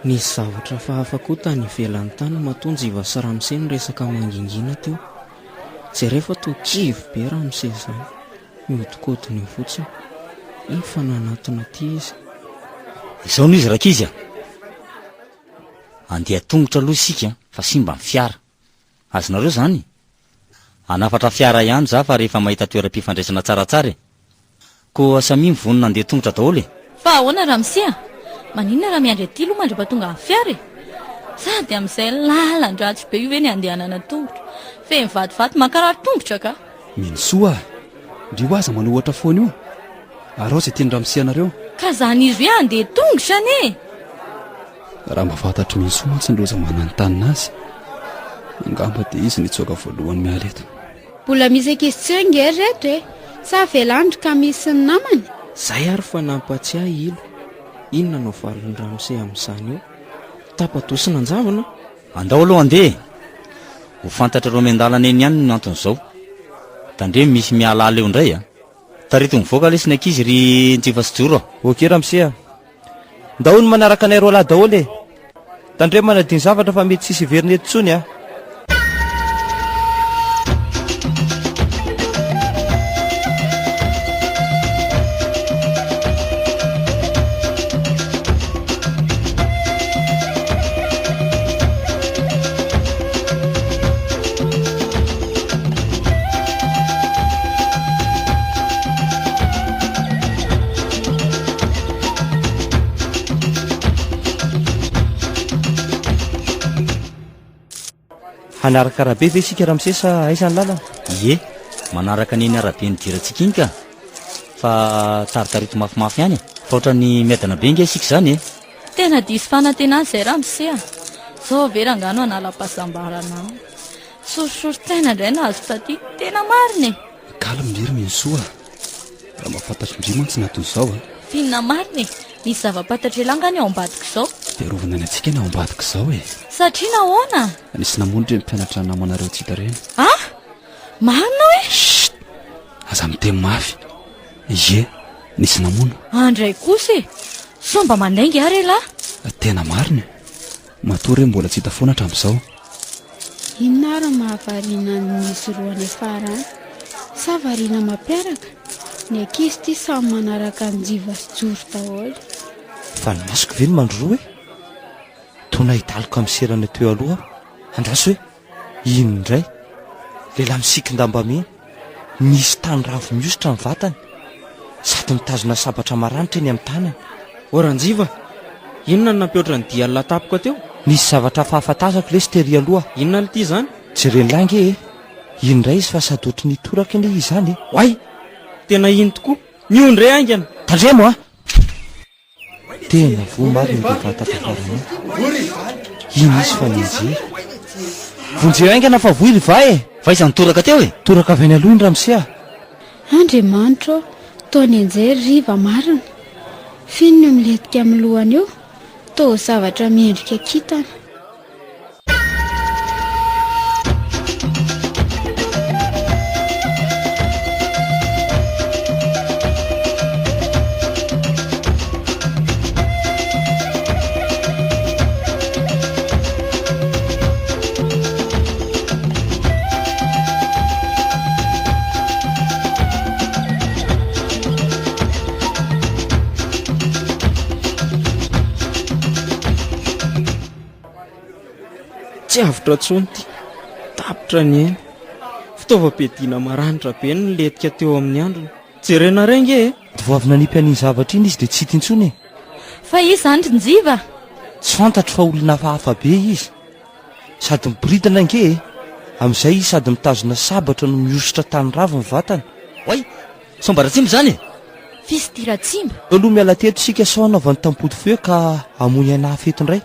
Nisy zavatra fahafa koa tany ivelan'ny tany matonjy iva sy Ramose ny resaka mangingina teo. Tsy rehefa toa kivy be Ramose zany. Mihodikotina eo fotsiny. Efa nanatona ty izy. Izao no izy rakizy a. Andeha tongotra aloha isika fa simba amin'ny fiara. Azonareo zany. Anafatra fiara ihany za fa rehefa mahita toeram-pifandraisana tsaratsara e. Ko samy mivonona andeha tongotra daholo e. Fa ahoana Ramose a? Maninona raha miandry aty aloha mandra-patonga amin'ny fiara e? Sady amin'izay lalan-dratsy be io ve ny andehanana tongotra. Fe mivadivaty mankarary tongotra ka. Minosoa ndrio aza manohatra foana io arao zay tiany Ramose anareo. Ka zany izy hoe andeha tongotra ne. Raha mba fantatry Minosoa mantsy ndreo za mananontany azy. Angamba de izy nitsoaka voalohany miala eto. Mbola misy ankizy nge reto e sa velandry ka misy ny namany. Zay ary fa nampatsiahy ilo. Inona no valon'ny Ramose amin'izany eo? Tapatosina anjavana. Andao aloha andeha. Ho fantatra reo miandalana eny ihany no anton'izao. Tandre misy miala aleo indray a. Tareto mivoaka lesina ankizy ry Njiva sy Joro. Okey Ramose a. Ndao ny manaraka anay roa lahy daholo e. Tandre manadiny zavatra fa mety sisy veriny eto tsony a. Hanaraka arabe ve isika Ramose sa aisan'ny lalana? Ie, manaraka neny arabe ny dirantsika iny ka. Fa taritarito mafimafy ihany. Fa ohatrany miadana be inge isika zany e. Tena diso fanantenana izay Ramose a. Zao ve rangano anala-pahasambarana aminy. Sorisory-taina indray nahazo taty tena marina e. Kalma miry Minosoa. Raha mahafantatry indri mantsy natony izao a. Finina marina e. Misy zava-pantatra elangany ao ambadika izao. De rovana ny antsika ny ao ambadika izao e. Satria nahoana? Nisy namonitra ny mpianatra namanareo tsy hita reny. Ah? Marina hoe? Chut! Aza miteny mafy. Ie, nisy namona. Andray kosa e. Somba mandaingy ary e lahy. Tena marina. Matoa re mbola tsy hita foana hatramin'izao. Inona ary mahavariana ny misy roany afara any? Sa variana mampiaraka? Ny ankizy ty samy manaraka ny Njiva sy Joro daholo. Fa ny masoko ve ny mandroa e? Tona hidaloko amin'ny serana teo aloha. Andraso hoe ino indray? Lehilahy misikindamba mihany. Misy tany ravo miositra ny vatany. Sady mitazona sabatra maranitra eny amin'ny tanany. Ora Njiva, inona no nampihoatra ny dia latapoko teo? Nisy zavatra fahafatazako le stery aloha. Inona l'ty zany? Jereny lange e. Ino indray izy fa sady ohatry ny toraka eny izy zany e. Oay! Tena ino tokoa. Miondray aingana. Tandremo a. Tena vomary ny bevata tafarany. Ino izy fa mijery. Vonjeo aingana fa voiry va e. Fa iza nitoraka teo e. Toraka avy any aloha ny Ramose a. Andriamanitra taony anjery riva marina. Fino no miletika amin'ny lohany eo. Tô zavatra miendrika kintana. Tsy avitra tsony ty. Tapitra ny ainy. fitaovam-piadiana maranitra be ny letika teo amin'ny androny. Jerena renge e. Voavina ny mpianiny zavatra iny izy dia tsy tintsony. Fa izy zany Rinjiva. Tsy fantatro fa olona hafahafa be izy. Sady miboridana nge e. Amin'izay izy sady mitazona sabatra no miositra tany ravo ny vatany. Oay, Sombaratsimo zany. Fistiratsimo. Aloha miala teto sika sao anaovany tampody feo ka hamoy ana feto indray.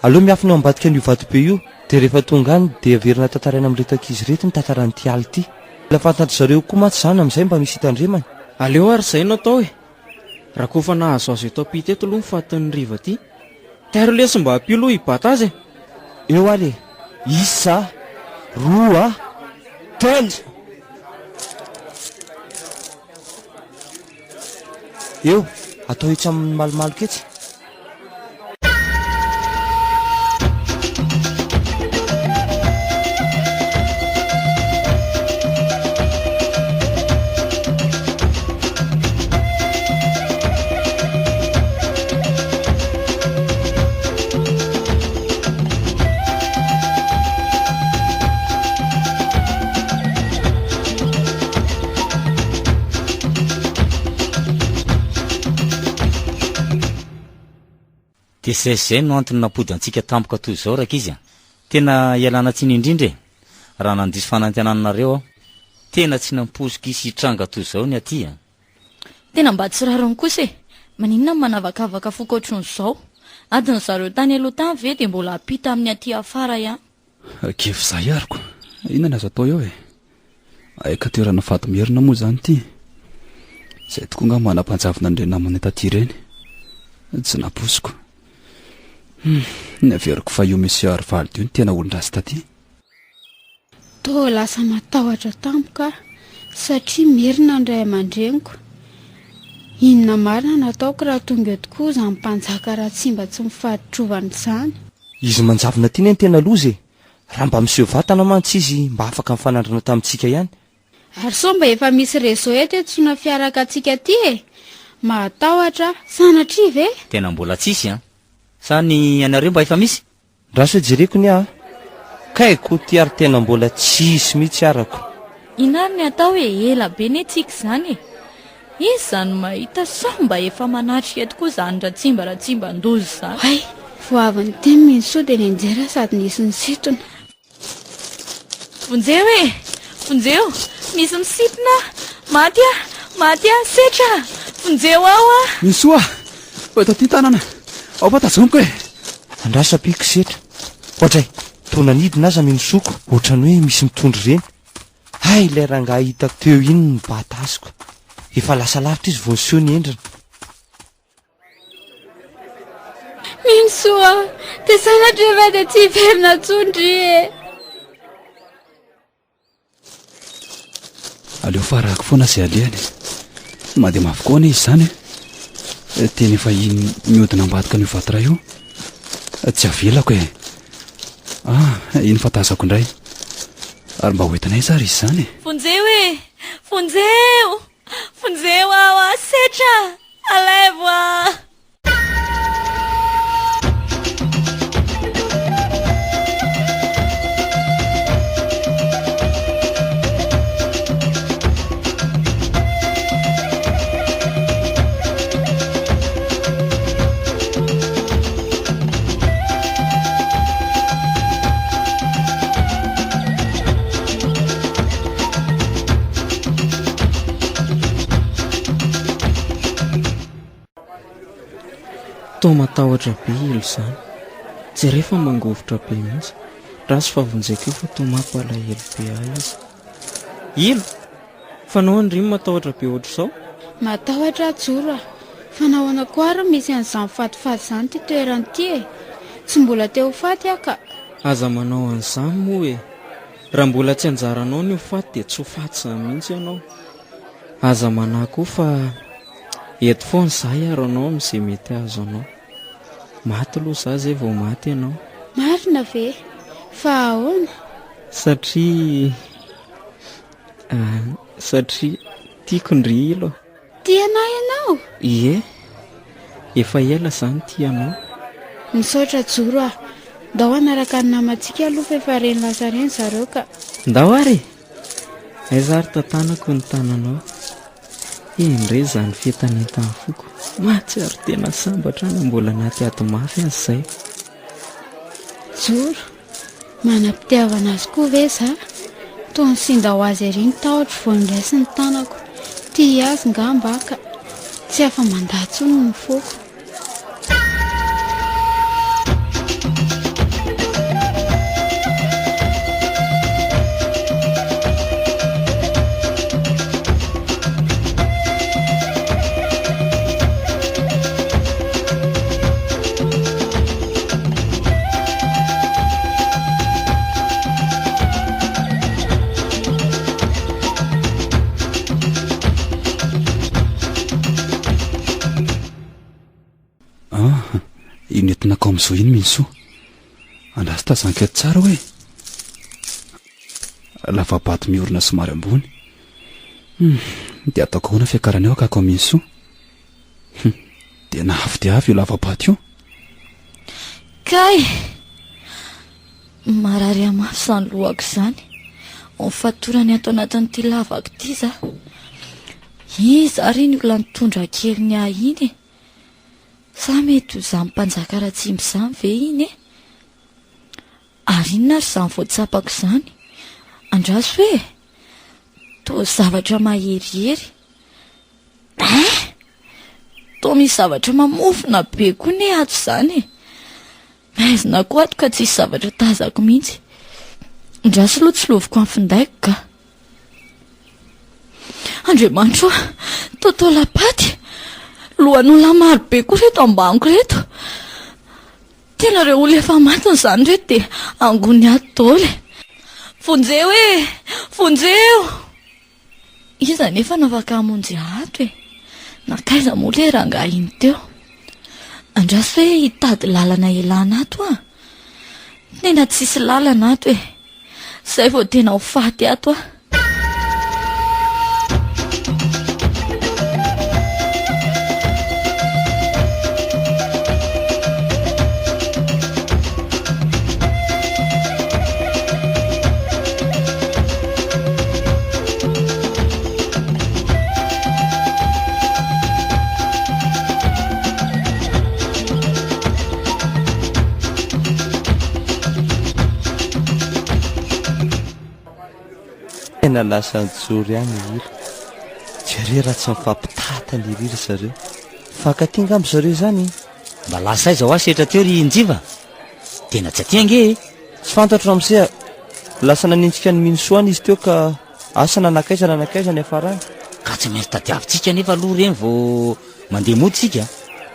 Aloha miafina ao ambadika an'io vato be io. Dia rehefa tonga any dia averina tantaraina amin'ireo izy reto ny tantaran'ity aly ity. La fantatra zareo koa matsy zany amin'izay mba misy hitandremany. Aleo ary izay no atao e. Raha koa fa nahazo azo eto ampita eto aloha ny fatin'ny riva ty. Tairo lesy mba hampio aloha hibata azy e. Eo ale. Isa, roa, telo. Eo, atao hitsy amin'ny malomaloka etsy. Dia zay no antony nampody antsika tampoka toy izao raka izy. Tena ialana tsiny indrindra e. Raha nandiso fanantenanareo aho, tena tsy namposika isy hitranga toy izao ny aty. Tena mba tsy rariny kosa e. Maninona manavakavaka foka ohatran'izao. Adiny zareo tany aloha tany ve dia mbola apita amin'ny aty afara ihany. Kefy zay ariko. Inona azo atao eo e. Aika toerana faty mierina moa zany ty. Zay tokoa nga manam-panjavina andre namana taty ireny. Tsy naposiko. Ny averiko fa io misy arivaly io ny tena olon-drasy taty. Tô lasa matahotra tampoka satria merina ndray aman-dreniko. Inona marina nataoko raha tonga eto kosa amin'ny mpanjaka raha tsy mba tsy mifahatrovany izany. Izy manjavina ty ny tena loza e. Raha mba miseho vatana mantsy izy mba afaka mifanandrana tamintsika ihany. Ary sao mba efa misy réseau eto tsona fiaraka atsika ty e. Mahatahotra sanatria ve? Tena mbola tsisy a. Sa ny anareo mba efa misy? Raso jereko ny a. Kaiko ty ary tena mbola tsisy mihitsy arako. Inary ny atao hoe ela be ny tsika zany e. Izy zany mahita sao mba efa manatrika eto koa zany raha tsimba ndozy zany. Hay, voaviny teny minso dia ny anjera sady nisy ny sitona. Vonjeo e, vonjeo, misy misitona. Maty a, setra. Vonjeo ao a. Misoa, eto aty tanana. Ao pa tazomiko e. Andrasa piko setra. Ohatray, tona nidina aza minosoko. Ohatrany hoe misy mitondry reny. Hay, ilay rangahy hitako teo iny ny batasiko. Efa lasa lavitra izy vonseho ny endriny. Minsoa, dia sanatria va dia tsy hiverina tsondry e. Aleo farako foana izay alehany. Mandeha mafy koana izy zany e. Teny efa mihodina ambadika an'io vato iray io. Tsy avelako e. Iny fatazako indray. Ary mba hoentinay zary izy zany e. Vonjeo e, vonjeo ao a, setra. Alevo a. Tô matahotra be ilo zany. Tsy rehefa mangovotra be mihitsy. Rasy fa vonjeko io fa tô mampalahelo be ahy izy. Ilo? Fa nahoana ry matahotra be ohatr'izao? Matahotra joro. Fa nahoana koa ary misy an'izany fatifaty izany ty toerany ty e. Tsy mbola teo faty aho ka. Aza manao an'izany moa e. Raha mbola tsy anjaranao ny ho faty dia tsy ho faty izany mihitsy ianao. Aza manahy koa fa eto foana izahay ary anao amin'izay mety azo anao. Maty aloha za zay vao maty ianao. Marina ve? Fa ahoana? Satria tiako ndry ilo. Tianao ianao? Ie, efa ela zany tianao. Misaotra joro ah. Ndao anaraka ny namantsika aloha fa efa reny lasa reny zareo ka. Ndao ary? aiza ary tantanako ny tananao. Indray izany fientanentany foko. Mahatsiaro tena sambatra na mbola anaty ady mafy azy izay. Joro, manam-pitiavana azy koa ve za? Toa ny sinda ho azy ery ny tahotra vao niraisy ny tanako. Tia azy ngamba ka tsy afa mandatsony ny foko. Inetinako amin'izao iny miso andrasy tazankety tsara hoe lavabato miorina somary ambony dia ataoko ahoana fiakarana eo akako miso dia navy dia avy io lavabato io kay marary amafy izany lohako izany fatorany ato anatin'ity lavako ity za iza ry ny olona nitondra kely ny ahy iny sa mety izany mpanjaka ratsimy izany ve iny ary inona ry izany voatsapako izany andraso hoe toa zavatra maherihery toa misy zavatra mamofona be koa ny ato izany maizina koa ato ka tsisy zavatra tazako mihitsy andraso aloha tsy loviko amin'ny findaiko ka Andriamanitra toa lapaty lohan'olona maro be koa reto ambaniko reto tena reo olona efa matiny izany reto dia angony ato daholo fonjeo fonjeo iza nefa nafaka hamonjy ato nakaiza moa le rangahy iny teo andraso hoe hitady lalana elana ato tena tsisy lalana ato izay vao tena ho faty ato tena lasany jory any ira jereo raha tsy mifampitata ny iriry zareo fankaty ngambo zareo zany mba lasa aiza ho asetra teo ry njiva tena tsy atiange tsy fantatra amin'izay lasa nanintsika ny minosoana izy teo ka asa nanakaiza ny afarany ka tsy maintsy tadiavintsika nefa aloha reny vao mandeha moditsika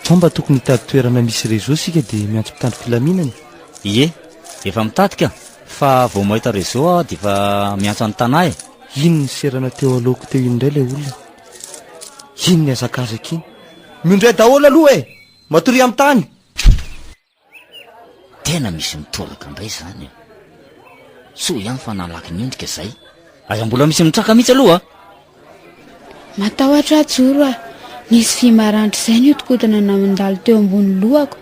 fa mba tokony hitady toerana misy réseau sika dia miantso mpitandro filaminany ie efa mitadika fa vao mahita réseau dia efa miantso any tanahy iny ny serana teo alohako teo iny indray ilay olona iny ny azakazaka iny mindray daholo aloha matory amin'ny tany tena misy mitolaka indray izany so ihany fa nalaky ny endrika izay aza mbola misy mitraka mihitsy aloha matahotra joro nisy fimarandry izay ny hodikodana namandalo teo ambony lohako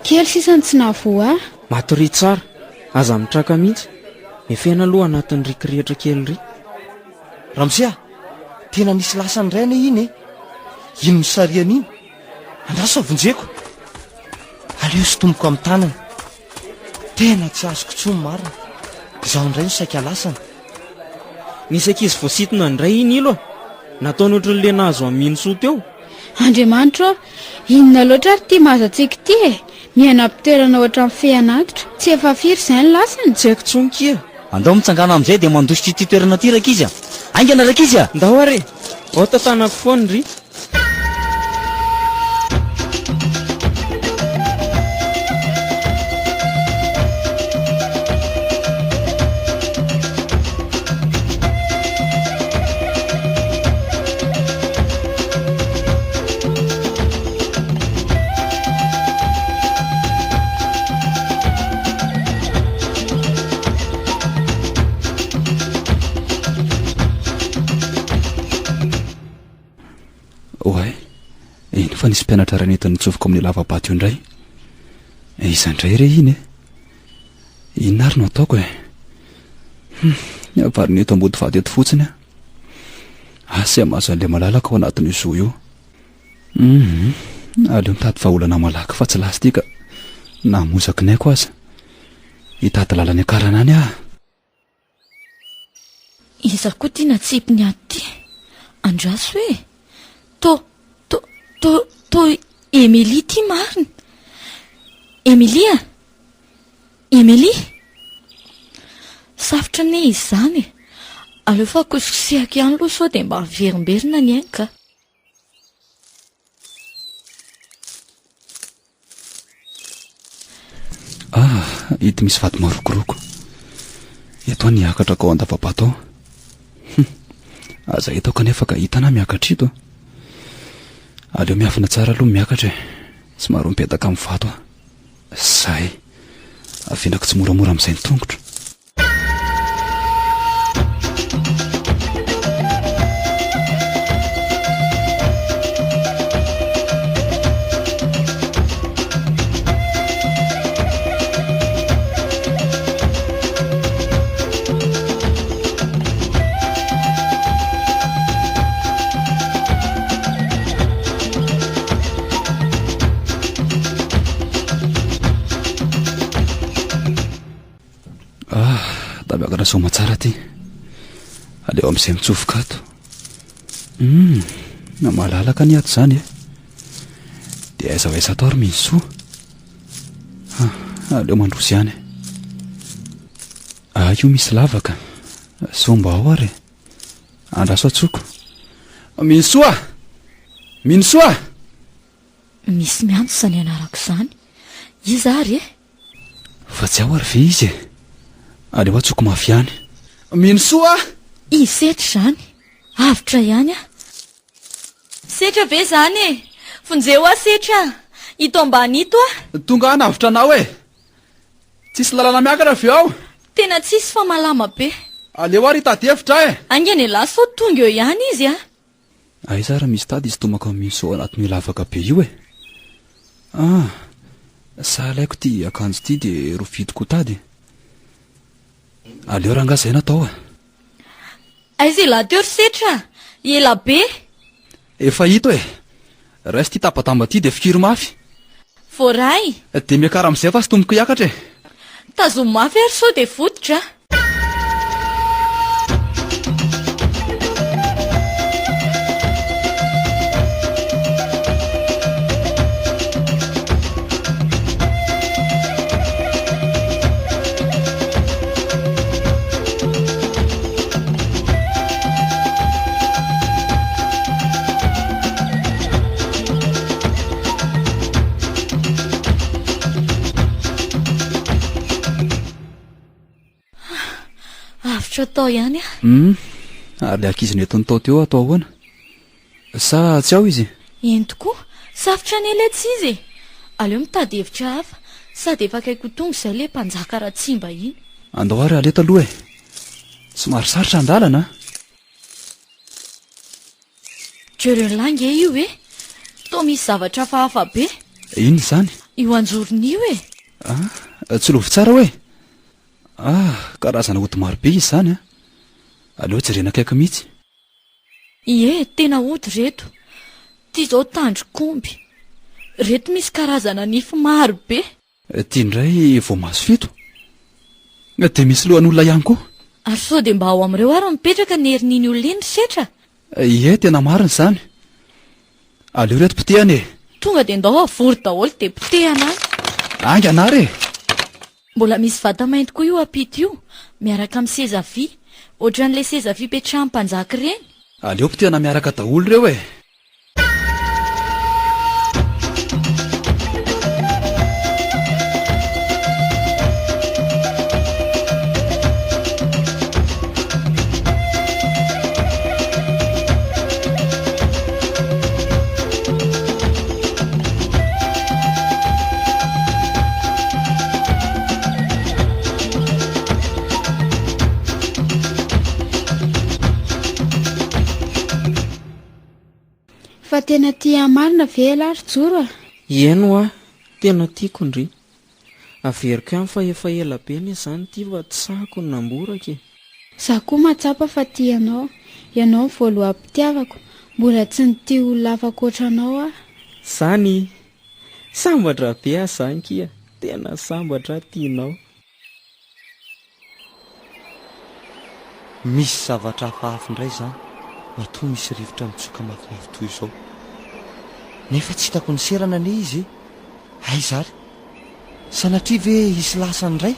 kely sisany tsy navoa matory tsara aza mitraka mihitsy mifena aloha anatin'ny rikirehitra kely ry ramsia tena nisy lasany raina iny iny misariana iny andraso avonjeko aleo sy tomboko amin'ny tanany tena tsy azoko tsony marina izaho indray ny saika lasana nisy ankizy voasitona indray iny ilo nataony ohatry ny lena azo amin'ny minosoa teo Andriamanitra inona loatra ary tia mahazatsika ity miaina mpitoerana ohatran'ny feanatitra tsy efa firy izay ny lasany tsy haiko tsonkia andao mitsangana amin'izay dia mandositra ity toerana ty raka izy aingana raka izy ndao ary ao tantanako foany ry fa nisy mpianatra ranentiny nitsovoko amin'ny lavabato io indray izandray re iny inona ary no ataoko avary neto ambody vady eto fotsiny Asy amazo an'ilay malalaka ao anatin'io zo io. Aleo mitady vahaolana malaky fa tsy lasy tika namozaky ny aiko aza hitady lalany akarana any ah. Iza koa tiana tsipiny ato ty andraso hoe to Emilie ty marina. Emilia Emilie safotra ne izy zany aleo fa kosokosehako ihany loha sao dia mba averimberina ny ainy ka. Ity misy vato marokoroko eto niakatra ka ao andavabato ao. Aza hitao kanefa ka hitana miakatra ito. Aleo miafina tsara aloha miakatra sy maro mipetaka amin'ny vato ah. Zay afinako tsy moramora amin'izay ny tongotra. Miakatra soma tsara ty aleo amin'izay mitsofoka ato. Malalaka ny ato zany dia aiza ho aiza atao ary mihiso. Aleo mandroso ihany. Io misy lavaka somba ao ary andraso atsoko. Minsoa minsoa Misy miantso zany anarako zany iza ary fa tsy ao ary ve izy aleo atsoko mafy ihany. Minsoa isetry zany avitra ihany setra ve zany fonjeo setra ito ambany ito tonga any avitra anao tsisy lalana miakatra avy ao. Tena tsisy fa malama be. Aleo ary hitady hevitra angeny lahy sao tonga eo ihany izy aiza raha misy tady izy tomaka amin'ny Minsoa anatin'io lavaka be io sahalaiko ty akanjo ty dia rovidiko tady. Aleo raha ngazay natao aiza lahy teo ry setra ela be efa hito raha sy ty tapatamba ty dia fikiry mafy voray dia miakara amin'izay fa sy tomboko hiakatra tazomy mafy ary sao dia fototra. Atao ihany ary le ankizy netiny tao teo atao ahoana sa tsy ao izy eny tokoa safotra ny ela tsy izy aleo mitady hevitra hafa sady efa akaiko tonga izay le mpanjaka raha tsimba iny andao ary aleto aloha somary sarotra andalana jerenlangy io to misy zavatra fahafa be. Ino zany io anjorony io tsy lovy tsara hoe karazana hody maro be izy zany aleo jerena akaiky mihitsy. Tena hody reto ty zao tandrokomby reto misy karazana nify maro be. Ty indray vao maso fito dia misy lohan'olona ihany koa ary sao dia mba ao amin'ireo ary mipetraka ny herininy olona iny setra. Tena marina zany aleo reto potehany tonga dia ndao avory daholo dia potehana angy anary mbola misy vata mainty koa io apito io miaraka amin'ny seza vy ohatran'ilay seza vy petrahan'ny mpanjaka ireny. Aleo potehana miaraka daholo ireo fa tena tia marina vela ary joro Eno tena tiako ndry averiko ihany fa efa ela be ny zany ty va tsy sahako ny namboraka za koa matsapa fa tianao ianao voaloha-pitiavako mbola tsy nity olona afa-koatranao a. Zany sambatra be azany kia, tena sambatra tianao. Misy zavatra hafahafa indray zany matoa misy rivotra mitsoka mafimafy toy izao nefa tsy hitako ny serana ane izy. Ay zary sanatria ve isy lasany indray?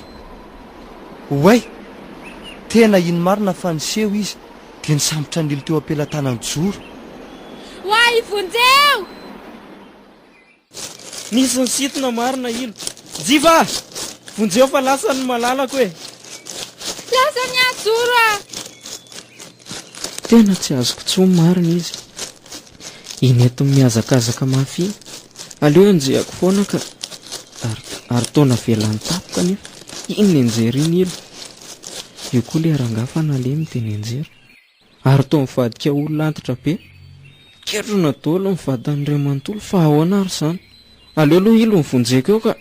Oay tena ino marina fa niseho izy dia nisambotra ny ilo teo ampelatanany joro. Hoay vonjeo! Nisy ny sitona marina ilo. Jiva! Vonjeo fa lasany malalako e. Lasany ajoro a! Tena tsy azoko tsony marina izy. Ineto mihazakazaka mafy. Aleo enjehako foana ka ary taona velany tapoka nefa iny enjery iny ilo. Io koa le rangafa nalemy dia nenjera. Ary toa mivadika olona antitra be. Ketrona daholo mivady an'ireo manontolo fa ahoana ary izany. Aleo aloha ilo mivonjeko eo ka.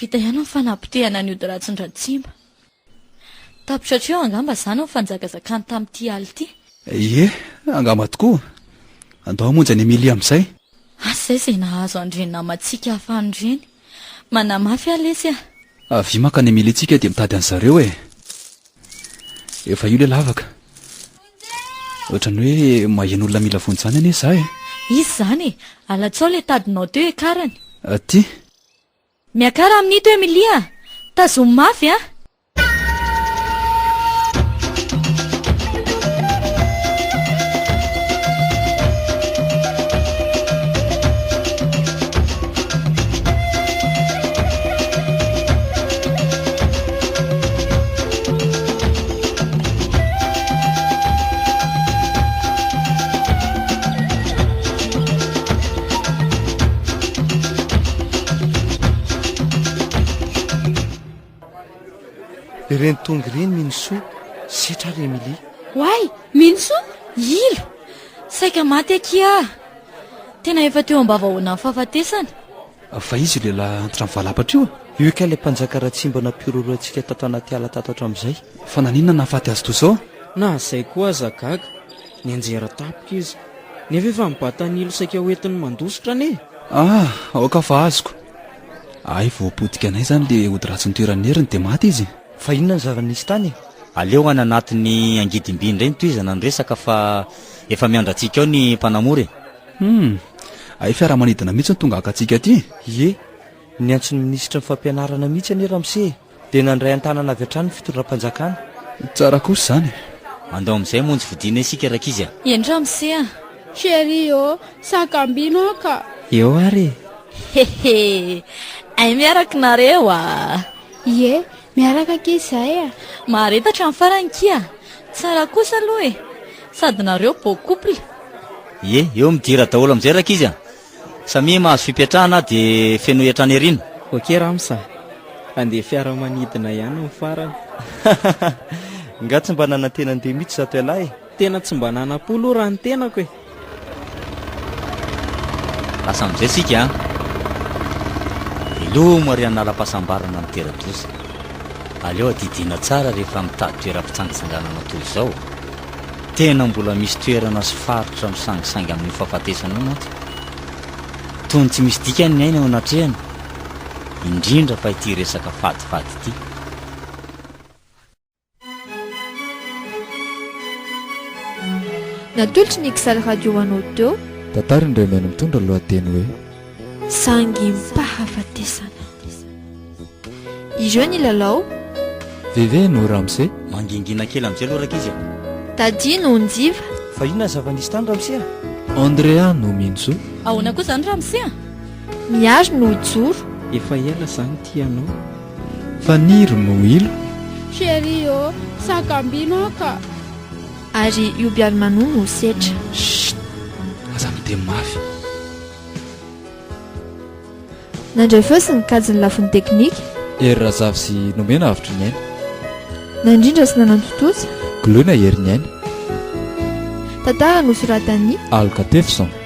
Vita ihany ny fanapotehana ny ody ratsin-dratsimba. Tapotra eo angamba izany ny fanjakazakany tamin'ity aly ity. Ie, angamba tokoa. Andao hamonjy any Emilia amin'izay. Asa izay nahazo andreny matsika hafan'ireny. Manamafy alesy a. Avy maka ny Emilia tsika dia mitady an'zareo e. Efa io le lavaka. Ohatrany hoe maheno olona mila vonjany ane za e. Izy zany alatsao le tadinao teo ekarany. Aty. Miakara amin'ito Emilia. Tazomy mafy a. Ireny tonga ireny minosoa setra ry Emilia. Hoay minosoa Ilo. Saika maty akia. Tena efa teo ambavahoana amin'ny fahafatesana. Fa izy io lehilahy antitra amin'ny valapatra io. Io ka ilay mpanjaka ratsimba nampiroroantsika tato anaty ala tato hatramin'izay. Fa naninona nahafaty azy toy izao? Na izay koa aza gaga. Ny anjera tapoka izy. Nefa efa mibata ny ilo saika hoentiny mandositra ane. Aoka fa azoko. Ay voapodika anay zany le ody ratsy ny toerany heriny dia maty izy. Fa inona ny zava-nisy tany? Aleo any anatin'ny angidimby ndray toizana ny resaka fa efa miandratsika ao ny mpanamory. Ay fiaramanidina mihitsy ny tonga akatsika aty. Ie, ny antsony minisitra ny fampianarana mihitsy any Ramse dia nandray an-tanana avy hatrany ny fitondram-panjakana. Tsara kosa zany. Andao amin'izay monjy fidina isika rak'izy a. Endra Ramse a. Chérie o, sakambino ka. Eo ary. Hehe. Ay miaraka nareo a. Ie, miaraka kizay a. Maharetatra amin'ny farany kia. Tsara kosa aloha e. Sady nareo beau couple. Ie, eo midira daholo amin'izay rak'izy a. Samy mahazo fipetrahana dia feno hiatrany erina. Oke Ramsa. Andeha fiaramanidina ihany amin'ny farany. Nga tsy mba nanantena andeha mihitsy zato elahy. Tena tsy mba nanam-polo raha ny tenako e. Lasa amin'izay sika a. Ilomo ary analam-pahasambarana amin'ny tera-doza. Aleo adidina tsara rehefa mitady toeram-pitsangatsanganana toy izao. Tena mbola misy toerana sy faritra misangisangy amin'ny fahafatesana mantsy. Tony tsy misy dikany ny aina ao anatrehany. Indrindra fa ity resaka fadifady ity. Natolotry ny kisary radio anao teo tantara indray miaino mitondra lohateny hoe sangipafatesana. Ireo ny lalao Veve no Ramse. Mangingina kely amin'izay aloha rak'izy a. Tadi no Njiva. Fa inona ny zava-nisy tany Ramse a? Andrea no Minso. Ahoana koa zany Ramse a. Miaro no Joro. Efa ela zany tianao. Faniro no Ilo. Chérie o, sakambino ka. ary io biary manono no setra. aza miteny mafy. Nandray fotsiny nikajy ny lafiny teknika. Ery razavy sy nomena avitry ny aina. Nandrindra sy nanantotosa. Goloina herin'ny aina. Tantara nosoratany Alka Tefson.